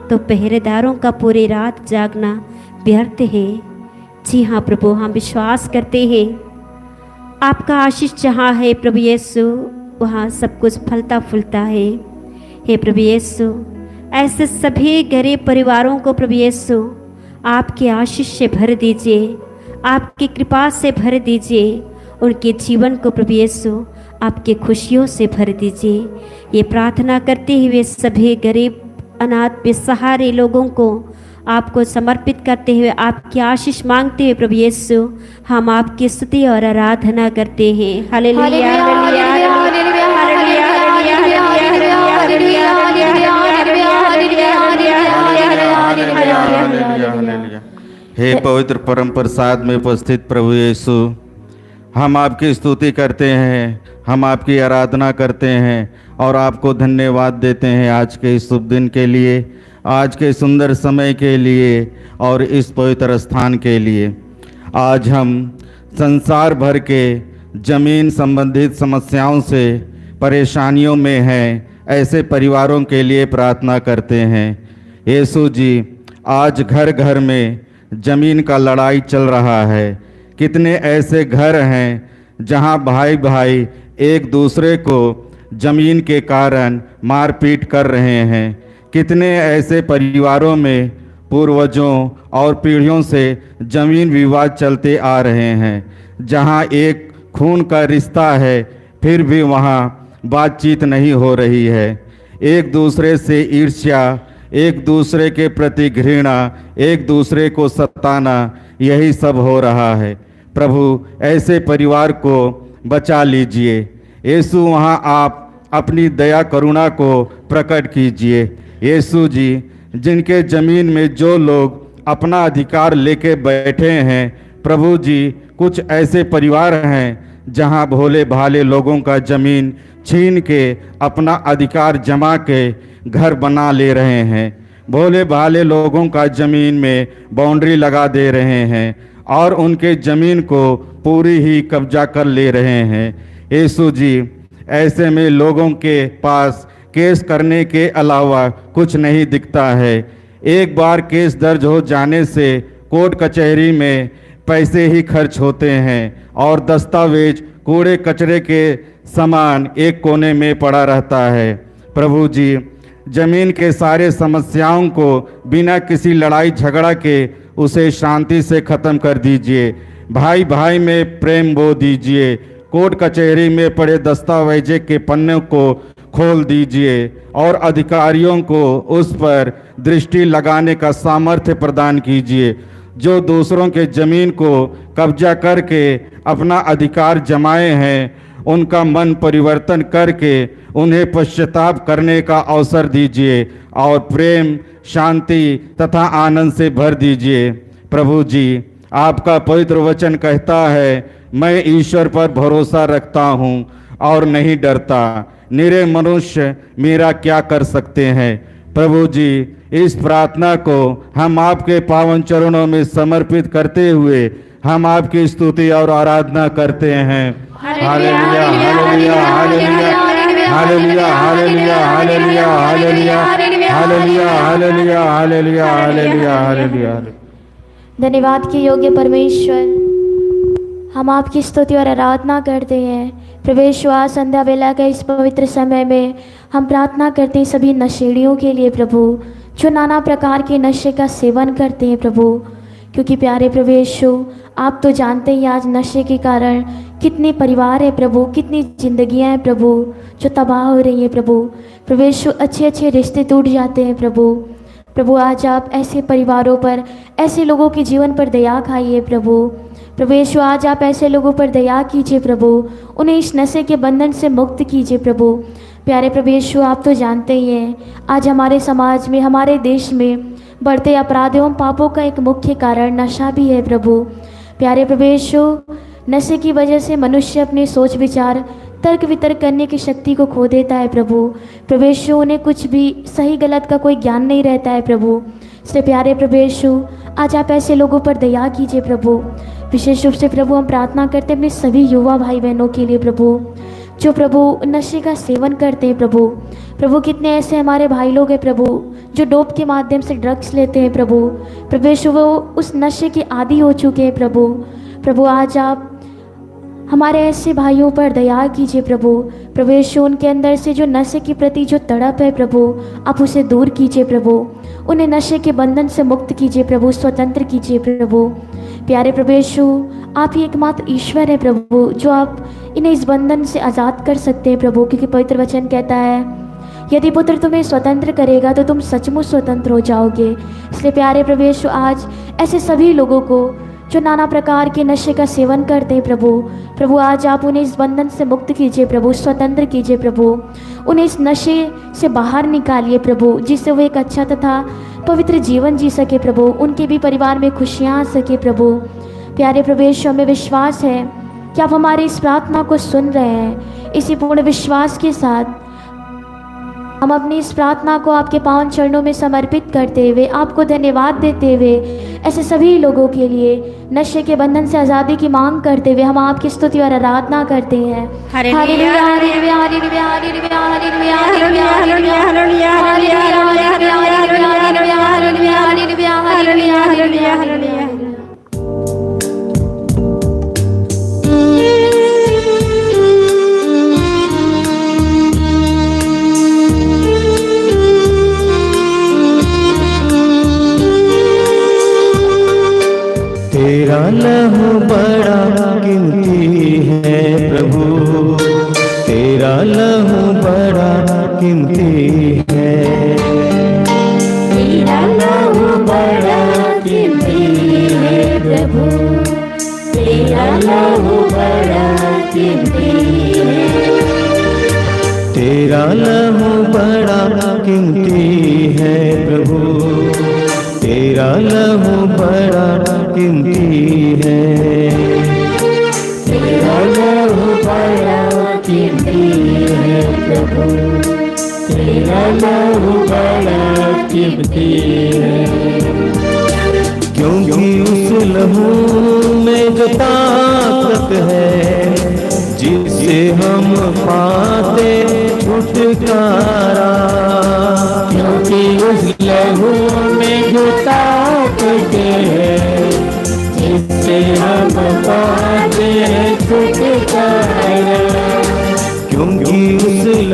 तो पहरेदारों का पूरी रात जागना व्यर्थ है। जी हाँ प्रभु, हम विश्वास करते हैं आपका आशीष जहाँ है प्रभु यीशु वहाँ सब कुछ फलता फूलता है। हे प्रभु यीशु, ऐसे सभी गरीब परिवारों को प्रभु यीशु आपके आशीष से भर दीजिए, आपकी कृपा से भर दीजिए, उनके जीवन को प्रभु यीशु आपके खुशियों से भर दीजिए। ये प्रार्थना करते हुए सभी गरीब, अनाथ, बेसहारे लोगों को आपको समर्पित करते हुए, आपकी आशीष मांगते हुए प्रभु यीशु हम आपकी स्तुति और आराधना करते हैं। Hallelujah hallelujah hallelujah hallelujah hallelujah. हे पवित्र परम प्रसाद में उपस्थित प्रभु यीशु, हम आपकी स्तुति करते हैं, हम आपकी आराधना करते हैं और आपको धन्यवाद देते हैं आज के इस शुभ दिन के लिए, आज के सुंदर समय के लिए और इस पवित्र स्थान के लिए। आज हम संसार भर के जमीन संबंधित समस्याओं से परेशानियों में हैं, ऐसे परिवारों के लिए प्रार्थना करते हैं। यीशु जी, आज घर घर में जमीन का लड़ाई चल रहा है। कितने ऐसे घर हैं जहां भाई भाई एक दूसरे को जमीन के कारण मारपीट कर रहे हैं। कितने ऐसे परिवारों में पूर्वजों और पीढ़ियों से जमीन विवाद चलते आ रहे हैं, जहां एक खून का रिश्ता है फिर भी वहां बातचीत नहीं हो रही है। एक दूसरे से ईर्ष्या, एक दूसरे के प्रति घृणा, एक दूसरे को सताना, यही सब हो रहा है। प्रभु ऐसे परिवार को बचा लीजिए। यीशु, वहाँ आप अपनी दया करुणा को प्रकट कीजिए। यीशु जी, जिनके ज़मीन में जो लोग अपना अधिकार लेके बैठे हैं, प्रभु जी, कुछ ऐसे परिवार हैं जहां भोले भाले लोगों का ज़मीन छीन के अपना अधिकार जमा के घर बना ले रहे हैं। भोले भाले लोगों का ज़मीन में बाउंड्री लगा दे रहे हैं और उनके ज़मीन को पूरी ही कब्जा कर ले रहे हैं। यीशु जी, ऐसे में लोगों के पास केस करने के अलावा कुछ नहीं दिखता है। एक बार केस दर्ज हो जाने से कोर्ट कचहरी में पैसे ही खर्च होते हैं और दस्तावेज कूड़े कचरे के समान एक कोने में पड़ा रहता है। प्रभु जी, जमीन के सारे समस्याओं को बिना किसी लड़ाई झगड़ा के उसे शांति से ख़त्म कर दीजिए। भाई भाई में प्रेम बो दीजिए। कोर्ट कचहरी में पड़े दस्तावेज के पन्ने को खोल दीजिए और अधिकारियों को उस पर दृष्टि लगाने का सामर्थ्य प्रदान कीजिए। जो दूसरों के ज़मीन को कब्जा करके अपना अधिकार जमाए हैं, उनका मन परिवर्तन करके उन्हें पश्चाताप करने का अवसर दीजिए और प्रेम, शांति तथा आनंद से भर दीजिए। प्रभु जी, आपका पवित्र वचन कहता है, मैं ईश्वर पर भरोसा रखता हूँ और नहीं डरता। निरे मनुष्य मेरा क्या कर सकते हैं। प्रभु जी, इस प्रार्थना को हम आपके पावन चरणों में समर्पित करते हुए हम आपकी स्तुति और आराधना करते हैं। Hallelujah, hallelujah, hallelujah, hallelujah, hallelujah, hallelujah, hallelujah, hallelujah, hallelujah, hallelujah, hallelujah, hallelujah. धन्यवाद के योग्य परमेश्वर, हम आपकी स्तुति और आराधना करते हैं। प्रभु यीशु, आज संध्या वेला के इस पवित्र समय में हम प्रार्थना करते हैं सभी नशेड़ियों के लिए प्रभु, जो नाना प्रकार के नशे का सेवन करते हैं प्रभु। क्योंकि प्यारे प्रभु यीशु, आप तो जानते ही आज नशे के कारण कितने परिवार है प्रभु, कितनी जिंदगियां हैं प्रभु जो तबाह हो रही है प्रभु। प्रभु यीशु, अच्छे अच्छे रिश्ते टूट जाते हैं प्रभु। प्रभु, आज आप ऐसे परिवारों पर, ऐसे लोगों के जीवन पर दया खाइए प्रभु। प्रभु यीशु, आज आप ऐसे लोगों पर दया कीजिए प्रभु, उन्हें इस नशे के बंधन से मुक्त कीजिए प्रभु। प्यारे प्रभु यीशु, आप तो जानते ही हैं आज हमारे समाज में, हमारे देश में बढ़ते अपराध एवं पापों का एक मुख्य कारण नशा भी है प्रभु। प्यारे प्रभु यीशु, नशे की वजह से मनुष्य अपने सोच विचार, तर्क वितर्क करने की शक्ति को खो देता है प्रभु। प्रभु यीशु, उन्हें कुछ भी सही गलत का कोई ज्ञान नहीं रहता है प्रभु। इसलिए प्यारे प्रभु यीशु, आज आप ऐसे लोगों पर दया कीजिए प्रभु। विशेष रूप से प्रभु हम प्रार्थना करते हैं अपने सभी युवा भाई बहनों के लिए प्रभु, जो प्रभु नशे का सेवन करते हैं प्रभु। प्रभु, कितने ऐसे हमारे भाई लोग हैं प्रभु जो डोप के माध्यम से ड्रग्स लेते हैं प्रभु। प्रभु यीशु, वो उस नशे के आदी हो चुके हैं प्रभु। प्रभु, आज आप हमारे ऐसे भाइयों पर दया कीजिए प्रभु। प्रभु यीशु, उनके अंदर से जो नशे के प्रति जो तड़प है प्रभु, आप उसे दूर कीजिए प्रभु। उन्हें नशे के बंधन से मुक्त कीजिए प्रभु, स्वतंत्र कीजिए प्रभु। प्यारे प्रभु यीशु, आप ही एकमात्र ईश्वर है प्रभु, जो आप इन्हें इस बंधन से आज़ाद कर सकते हैं प्रभु। क्योंकि पवित्र वचन कहता है, यदि पुत्र तुम्हें स्वतंत्र करेगा तो तुम सचमुच स्वतंत्र हो जाओगे। इसलिए प्यारे प्रभु यीशु, आज ऐसे सभी लोगों को जो नाना प्रकार के नशे का सेवन करते हैं प्रभु, प्रभु आज आप उन्हें इस बंधन से मुक्त कीजिए प्रभु, स्वतंत्र कीजिए प्रभु। उन्हें इस नशे से बाहर निकालिए प्रभु, जिससे वो एक अच्छा तथा पवित्र जीवन जी सके प्रभु, उनके भी परिवार में खुशियाँ आ सके प्रभु। प्यारे प्रभु यीशु, हमें विश्वास है कि आप हमारी इस प्रार्थना को सुन रहे हैं। इसी पूर्ण विश्वास के साथ हम अपनी इस प्रार्थना को आपके पावन चरणों में समर्पित करते हुए, आपको धन्यवाद देते हुए, ऐसे सभी लोगों के लिए नशे के बंधन से आज़ादी की मांग करते हुए हम आपकी स्तुति और आराधना करते हैं। Hallelujah, hallelujah, hallelujah, hallelujah, hallelujah, hallelujah, hallelujah, hallelujah, hallelujah, hallelujah, hallelujah, hallelujah. तेरा लहू बड़ा कीमती है प्रभु, तेरा लहू बड़ा कीमती है। तेरा लहू बड़ा कीमती है प्रभु, तेरा लहू बड़ा कीमती है। तेरा लहू बड़ा कीमती है प्रभु, तेरा लहू बड़ा कीमती है। तेरा लहू बड़ा कीमती है प्रभु, तेरा लहू बड़ा कीमती है। क्योंकि उस लहू में जो ताकत है, जिससे हम पाते छुटकारा,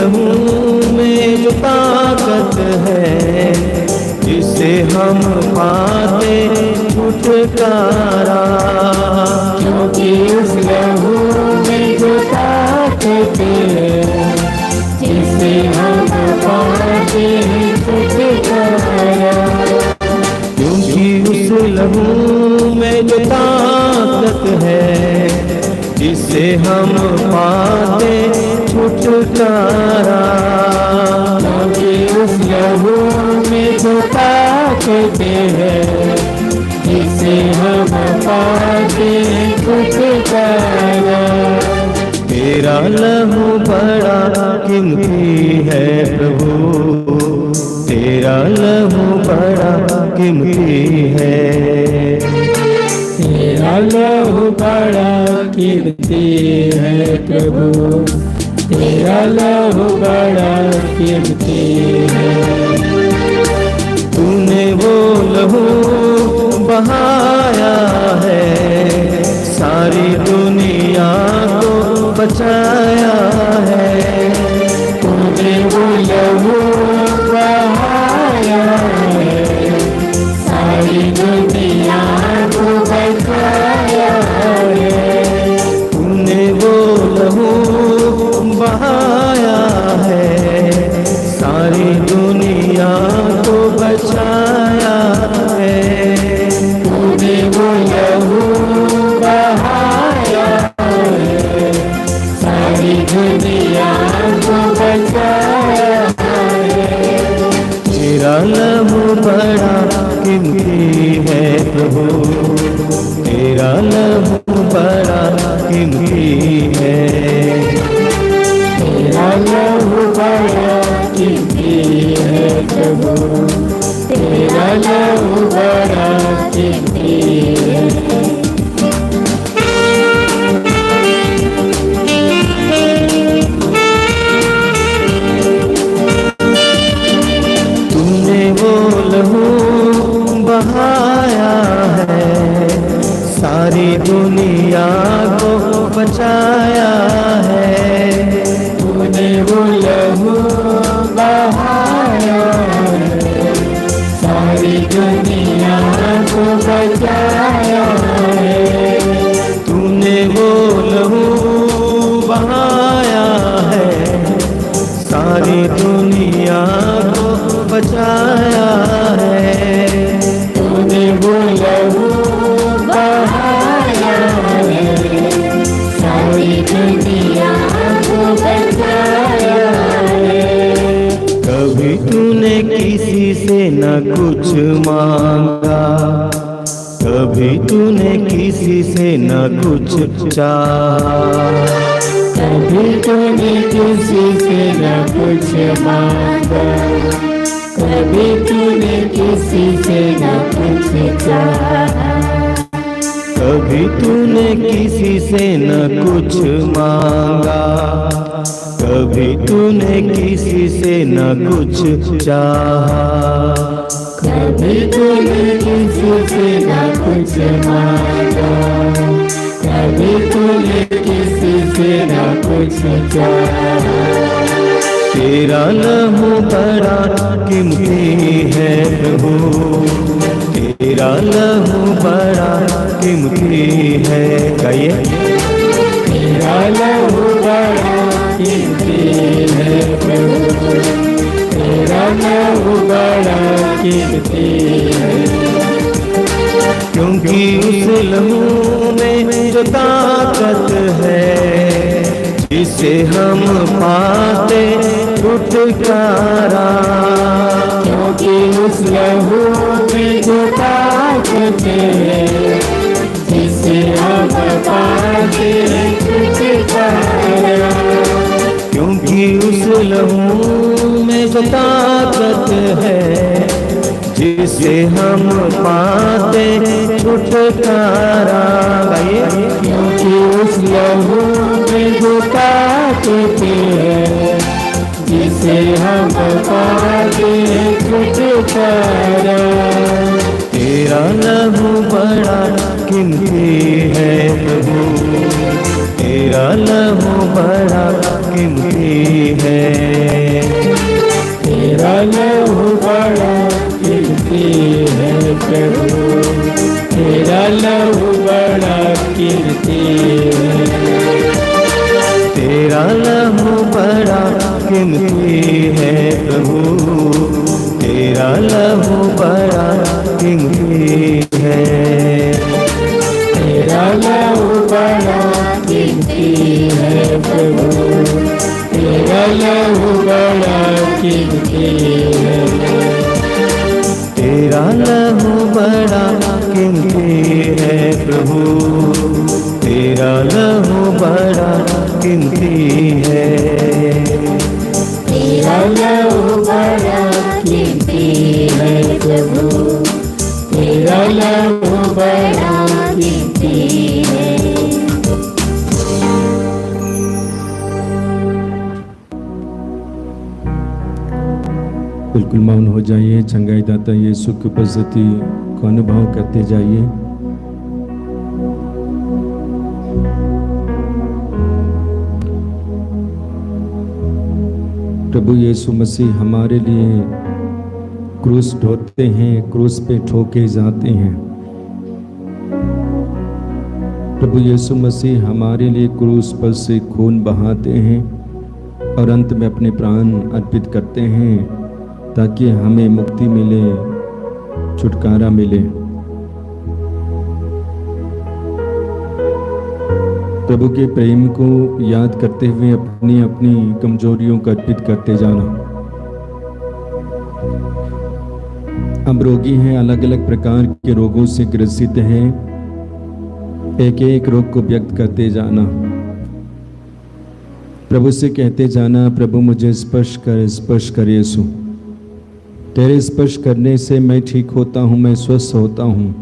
लहू में जो ताकत है, जिसे हम पाते छुटकारा। क्योंकि उस लहू में जो ताकत है, जिसे हम पाते छुटकारा। क्योंकि उस लहू में जो ताकत है, जिसे हम पाते छुटकारा। क्योंकि उस लहू में जो ताकत है, जिसे हम पाते छुटकारा। तेरा लहू बड़ा कीमती है प्रभु, तेरा लहू बड़ा कीमती है। तेरा लहू बड़ा कीमती है प्रभु, तेरा लहू बड़ा कीमती है। तूने वो लहू बहाया है, सारी दुनिया को बचाया है। तूने वो लहू बहाया है, सारी दुनिया को बचाया है। तूने वो लहू बहाया है, सारी दुनिया को बचाया है। तूने वो लहू बहाया है, सारी दुनिया को बचाया है। तेरा लहू बड़ा कीमती है प्रभु, तेरा लहू बड़ा कीमती है। तेरा लहू बड़ा कीमती है प्रभु, तेरा लहू बड़ा कीमती है। तूने वो लहू बहाया है, सारी दुनिया को बचाया है। तूने वो लहू बहाया है, सारी दुनिया को बचाया है। तूने वो लहू बहाया है, सारी दुनिया को बचाया है। तूने वो लहू बहाया है, सारी दुनिया को बचाया है। कभी तूने किसी से न कुछ मांगा, कभी तूने किसी से न कुछ चाहा। कभी तूने किसी से न कुछ मांगा, कभी तूने किसी से न कुछ चाहा। कभी तूने किसी से न कुछ मांगा, कभी तूने किसी से न कुछ चाहा। कभी तूने किसी से न कुछ मांगा, कभी तूने किसी से न कुछ चाहा। तेरा लहू बड़ा कीमती है प्रभु, तेरा लहू बड़ा कीमती है। गाइए। तेरा लहू बड़ा कीमती है प्रभु, तेरा लहू बड़ा कीमती है। क्योंकि उस लहू में जो ताकत है, जिसे हम पाते छुटकारा। क्योंकि उस लहू में जो ताकत है, जिसे हम पाते छुटकारा। क्योंकि उस लहू में जो ताकत है, जिसे हम पाते छुटकारा। गाइए। क्योंकि उस लहू में जो ताकत है, जिसे हम पाते छुटकारा। तेरा लहू बड़ा कीमती है प्रभु, तेरा तेरा लहू बड़ा कीमती है, तेरा लहू बड़ा कीमती है प्रभु, तेरा लहू बड़ा कीमती है, तेरा लहू बड़ा कीमती है प्रभु, तेरा लहू बड़ा कीमती है, तेरा लहू बड़ा कीमती है प्रभु, तेरा लहू बड़ा कीमती है, तेरा लहू बड़ा कीमती है प्रभु, तेरा लहू बड़ा कीमती है, तेरा लहू बड़ा कीमती है प्रभु, तेरा लहू बड़ा कीमती है। बिल्कुल मौन हो जाइए। चंगाई दाता यीशु की उपस्थिति को अनुभव करते जाइए। प्रभु यीशु मसीह हमारे लिए क्रूस ढोते हैं, क्रूस पे ठोके जाते हैं। प्रभु यीशु मसीह हमारे लिए क्रूस पर से खून बहाते हैं और अंत में अपने प्राण अर्पित करते हैं ताकि हमें मुक्ति मिले, छुटकारा मिले। प्रभु के प्रेम को याद करते हुए अपनी अपनी कमजोरियों को अर्पित करते जाना। हम रोगी हैं, अलग अलग प्रकार के रोगों से ग्रसित हैं। एक एक रोग को व्यक्त करते जाना, प्रभु से कहते जाना, प्रभु मुझे स्पर्श कर यीशु। तेरे स्पर्श करने से मैं ठीक होता हूँ, मैं स्वस्थ होता हूँ।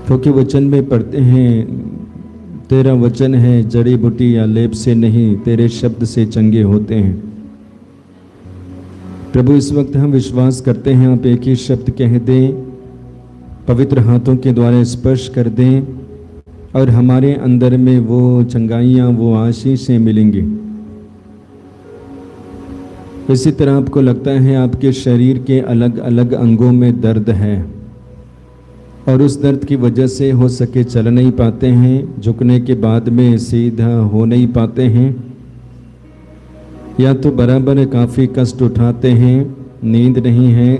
क्योंकि वचन में पढ़ते हैं, तेरा वचन है जड़ी बूटी या लेप से नहीं, तेरे शब्द से चंगे होते हैं। प्रभु इस वक्त हम विश्वास करते हैं, आप एक ही शब्द कह दें, पवित्र हाथों के द्वारा स्पर्श कर दें और हमारे अंदर में वो चंगाइयाँ, वो आशीषें मिलेंगी। इसी तरह आपको लगता है आपके शरीर के अलग अलग अंगों में दर्द है और उस दर्द की वजह से हो सके चल नहीं पाते हैं, झुकने के बाद में सीधा हो नहीं पाते हैं, या तो बराबर काफ़ी कष्ट उठाते हैं, नींद नहीं है,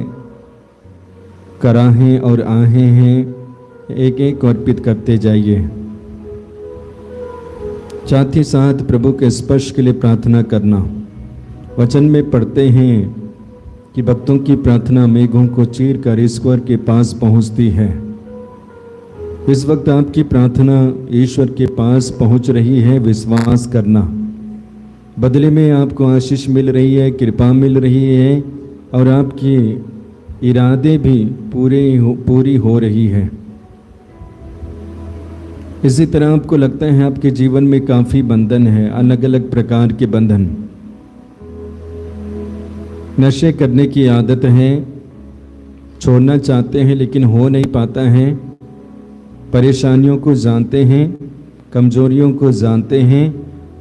कराहें और आहें हैं। एक एक अर्पित करते जाइए। साथ ही साथ प्रभु के स्पर्श के लिए प्रार्थना करना। वचन में पढ़ते हैं कि भक्तों की प्रार्थना मेघों को चीर कर ईश्वर के पास पहुंचती है। इस वक्त आपकी प्रार्थना ईश्वर के पास पहुंच रही है, विश्वास करना। बदले में आपको आशीष मिल रही है, कृपा मिल रही है और आपकी इरादे भी पूरी हो रही है। इसी तरह आपको लगता है आपके जीवन में काफ़ी बंधन है, अलग अलग प्रकार के बंधन। नशे करने की आदत है, छोड़ना चाहते हैं लेकिन हो नहीं पाता है। परेशानियों को जानते हैं, कमजोरियों को जानते हैं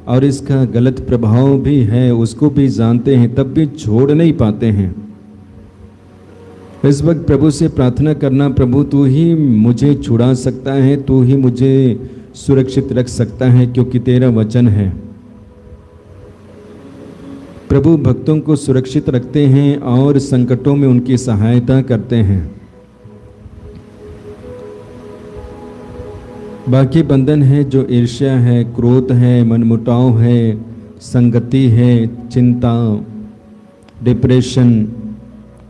और इसका गलत प्रभाव भी है, उसको भी जानते हैं, तब भी छोड़ नहीं पाते हैं। इस वक्त प्रभु से प्रार्थना करना, प्रभु तू ही मुझे छुड़ा सकता है, तू ही मुझे सुरक्षित रख सकता है क्योंकि तेरा वचन है। प्रभु भक्तों को सुरक्षित रखते हैं और संकटों में उनकी सहायता करते हैं। बाकी बंधन है जो ईर्ष्या है, क्रोध है, मनमुटाव है, संगति है, चिंता, डिप्रेशन,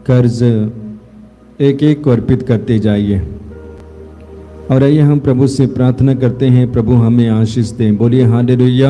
कर्ज, एक एक को अर्पित करते जाइए। और आइए हम प्रभु से प्रार्थना करते हैं, प्रभु हमें आशीष दें। बोलिए hallelujah,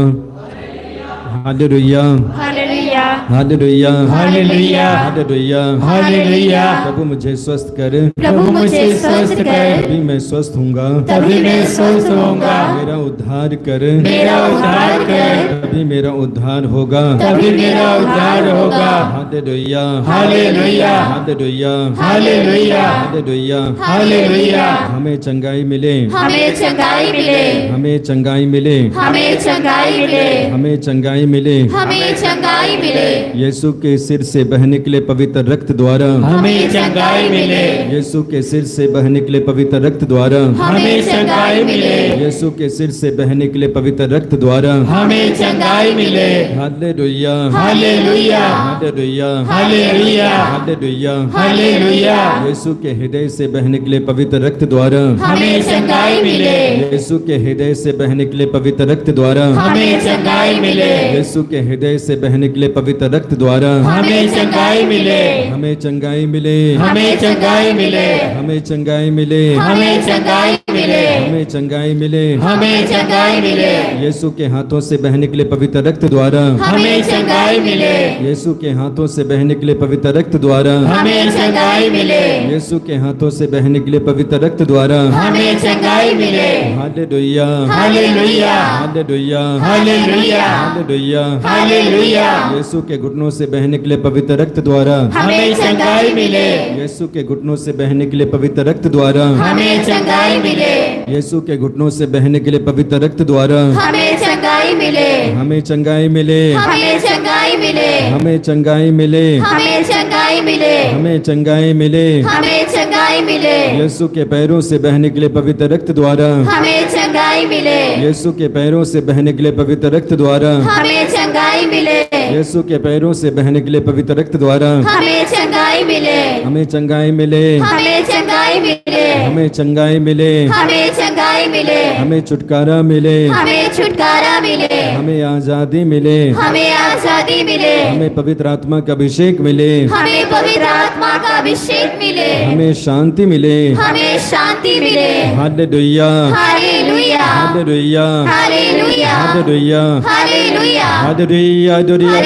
hallelujah, hallelujah. Hallelujah hallelujah hallelujah hallelujah. प्रभु मुझे स्वस्थ कर, प्रभु मुझे स्वस्थ कर, तभी मैं स्वस्थ होऊंगा, तभी मैं स्वस्थ होऊंगा। मेरा उद्धार कर, मेरा उद्धार कर, तभी मेरा उद्धार होगा, तभी मेरा उद्धार होगा। Hallelujah hallelujah hallelujah hallelujah hallelujah. Hallelujah. हमें चंगाई मिले, हमें चंगाई मिले, हमें चंगाई मिले, हमें चंगाई मिले, हमें चंगाई मिले। हमें चंगाई मिले, यीशु के सिर से बह निकले पवित्र रक्त द्वारा, हमें चंगाई मिले, यीशु के सिर से बह निकले पवित्र रक्त द्वारा, हमें चंगाई मिले, यीशु के सिर से बह निकले पवित्र रक्त द्वारा। हमें चंगाई मिले। Hallelujah hallelujah hallelujah hallelujah hallelujah. Hallelujah. Yeshu के हृदय से बह निकले पवित्र रक्त द्वारा, हमें चंगाई मिले, यीशु के हृदय से बह निकले पवित्र रक्त द्वारा, हमें चंगाई मिले, यीशु के हृदय से बह निकले पवित्र रक्त द्वारा। हमें चंगाई मिले, हमें चंगाई मिले, हमें चंगाई मिले, हमें चंगाई मिले, हमें चंगाई मिले, हमें चंगाई मिले। हमें चंगाई मिले, यीशु के हाथों से बह निकले पवित्र रक्त द्वारा, हमें चंगाई मिले, यीशु के हाथों से बह निकले पवित्र रक्त द्वारा, हमें चंगाई मिले, यीशु के हाथों से बह निकले पवित्र रक्त द्वारा। हमें चंगाई मिले। Hallelujah hallelujah hallelujah hallelujah hallelujah. Hallelujah. Yeshu के घुटनों से बह निकले पवित्र रक्त द्वारा, हमें चंगाई मिले, यीशु के घुटनों से बह निकले पवित्र रक्त द्वारा, हमें चंगाई मिले, यीशु के घुटनों से बह निकले पवित्र रक्त द्वारा। हमें चंगाई मिले, हमें चंगाई मिले, हमें चंगाई मिले, हमें चंगाई मिले, हमें चंगाई मिले, हमें चंगाई मिले। हमें चंगाई मिले, यीशु के पैरों से बह निकले पवित्र रक्त द्वारा, हमें चंगाई मिले, यीशु के पैरों से बह निकले पवित्र रक्त द्वारा, हमें चंगाई मिले, यीशु के पैरों से बह निकले पवित्र रक्त द्वारा। हमें चंगाई मिले, हमें चंगाई मिले, हमें चंगाई मिले, हमें चंगाई मिले, हमें चंगाई मिले, हमें छुटकारा मिले, हमें छुटकारा मिले, हमें आजादी मिले, हमें आजादी मिले, हमें पवित्र आत्मा का अभिषेक मिले, हमें पवित्र आत्मा का अभिषेक मिले, हमें शांति मिले। हमें शांति मिले। Hallelujah hallelujah hallelujah hallelujah hallelujah hallelujah hallelujah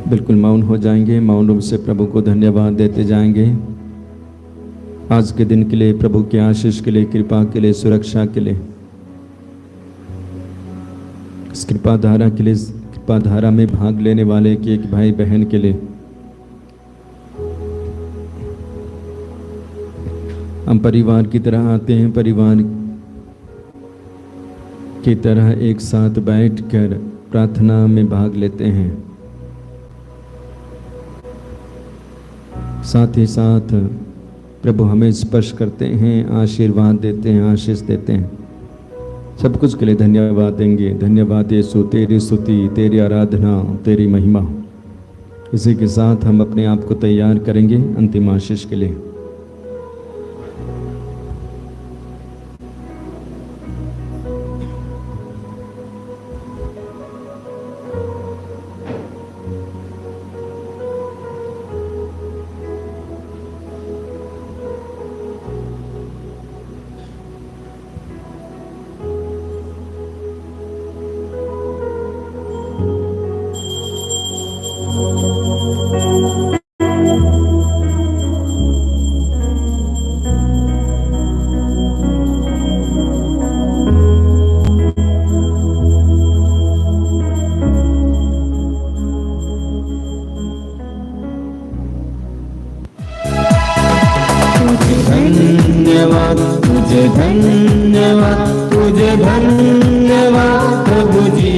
बिल्कुल मौन हो जाएंगे, मौन रूप से प्रभु को धन्यवाद देते जाएंगे आज के दिन के लिए, प्रभु के आशीष के लिए, कृपा के लिए, सुरक्षा के लिए, इस कृपा धारा के लिए, कृपा धारा में भाग लेने वाले एक एक भाई बहन के लिए। हम परिवार की तरह आते हैं, परिवार की तरह एक साथ बैठकर प्रार्थना में भाग लेते हैं, साथ ही साथ प्रभु हमें स्पर्श करते हैं, आशीर्वाद देते हैं, आशीष देते हैं। सब कुछ के लिए धन्यवाद देंगे। धन्यवाद यीशु, तेरी स्तुति, तेरी आराधना, तेरी महिमा। इसी के साथ हम अपने आप को तैयार करेंगे अंतिम आशीष के लिए। धन्यवाद तुझे, धन्यवाद तुझे, धन्यवाद प्रभु जी,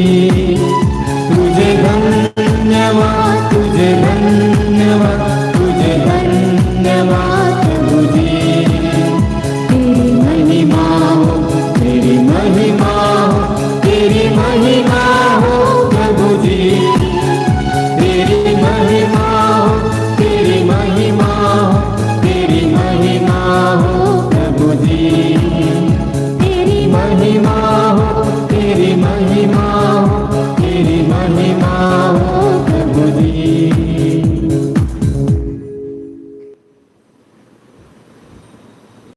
तुझे धन्यवाद, तुझे धन्यवाद, तुझे धन्यवाद प्रभु जी। तेरी महिमा हो, तेरी महिमा हो, तेरी महिमा महिमा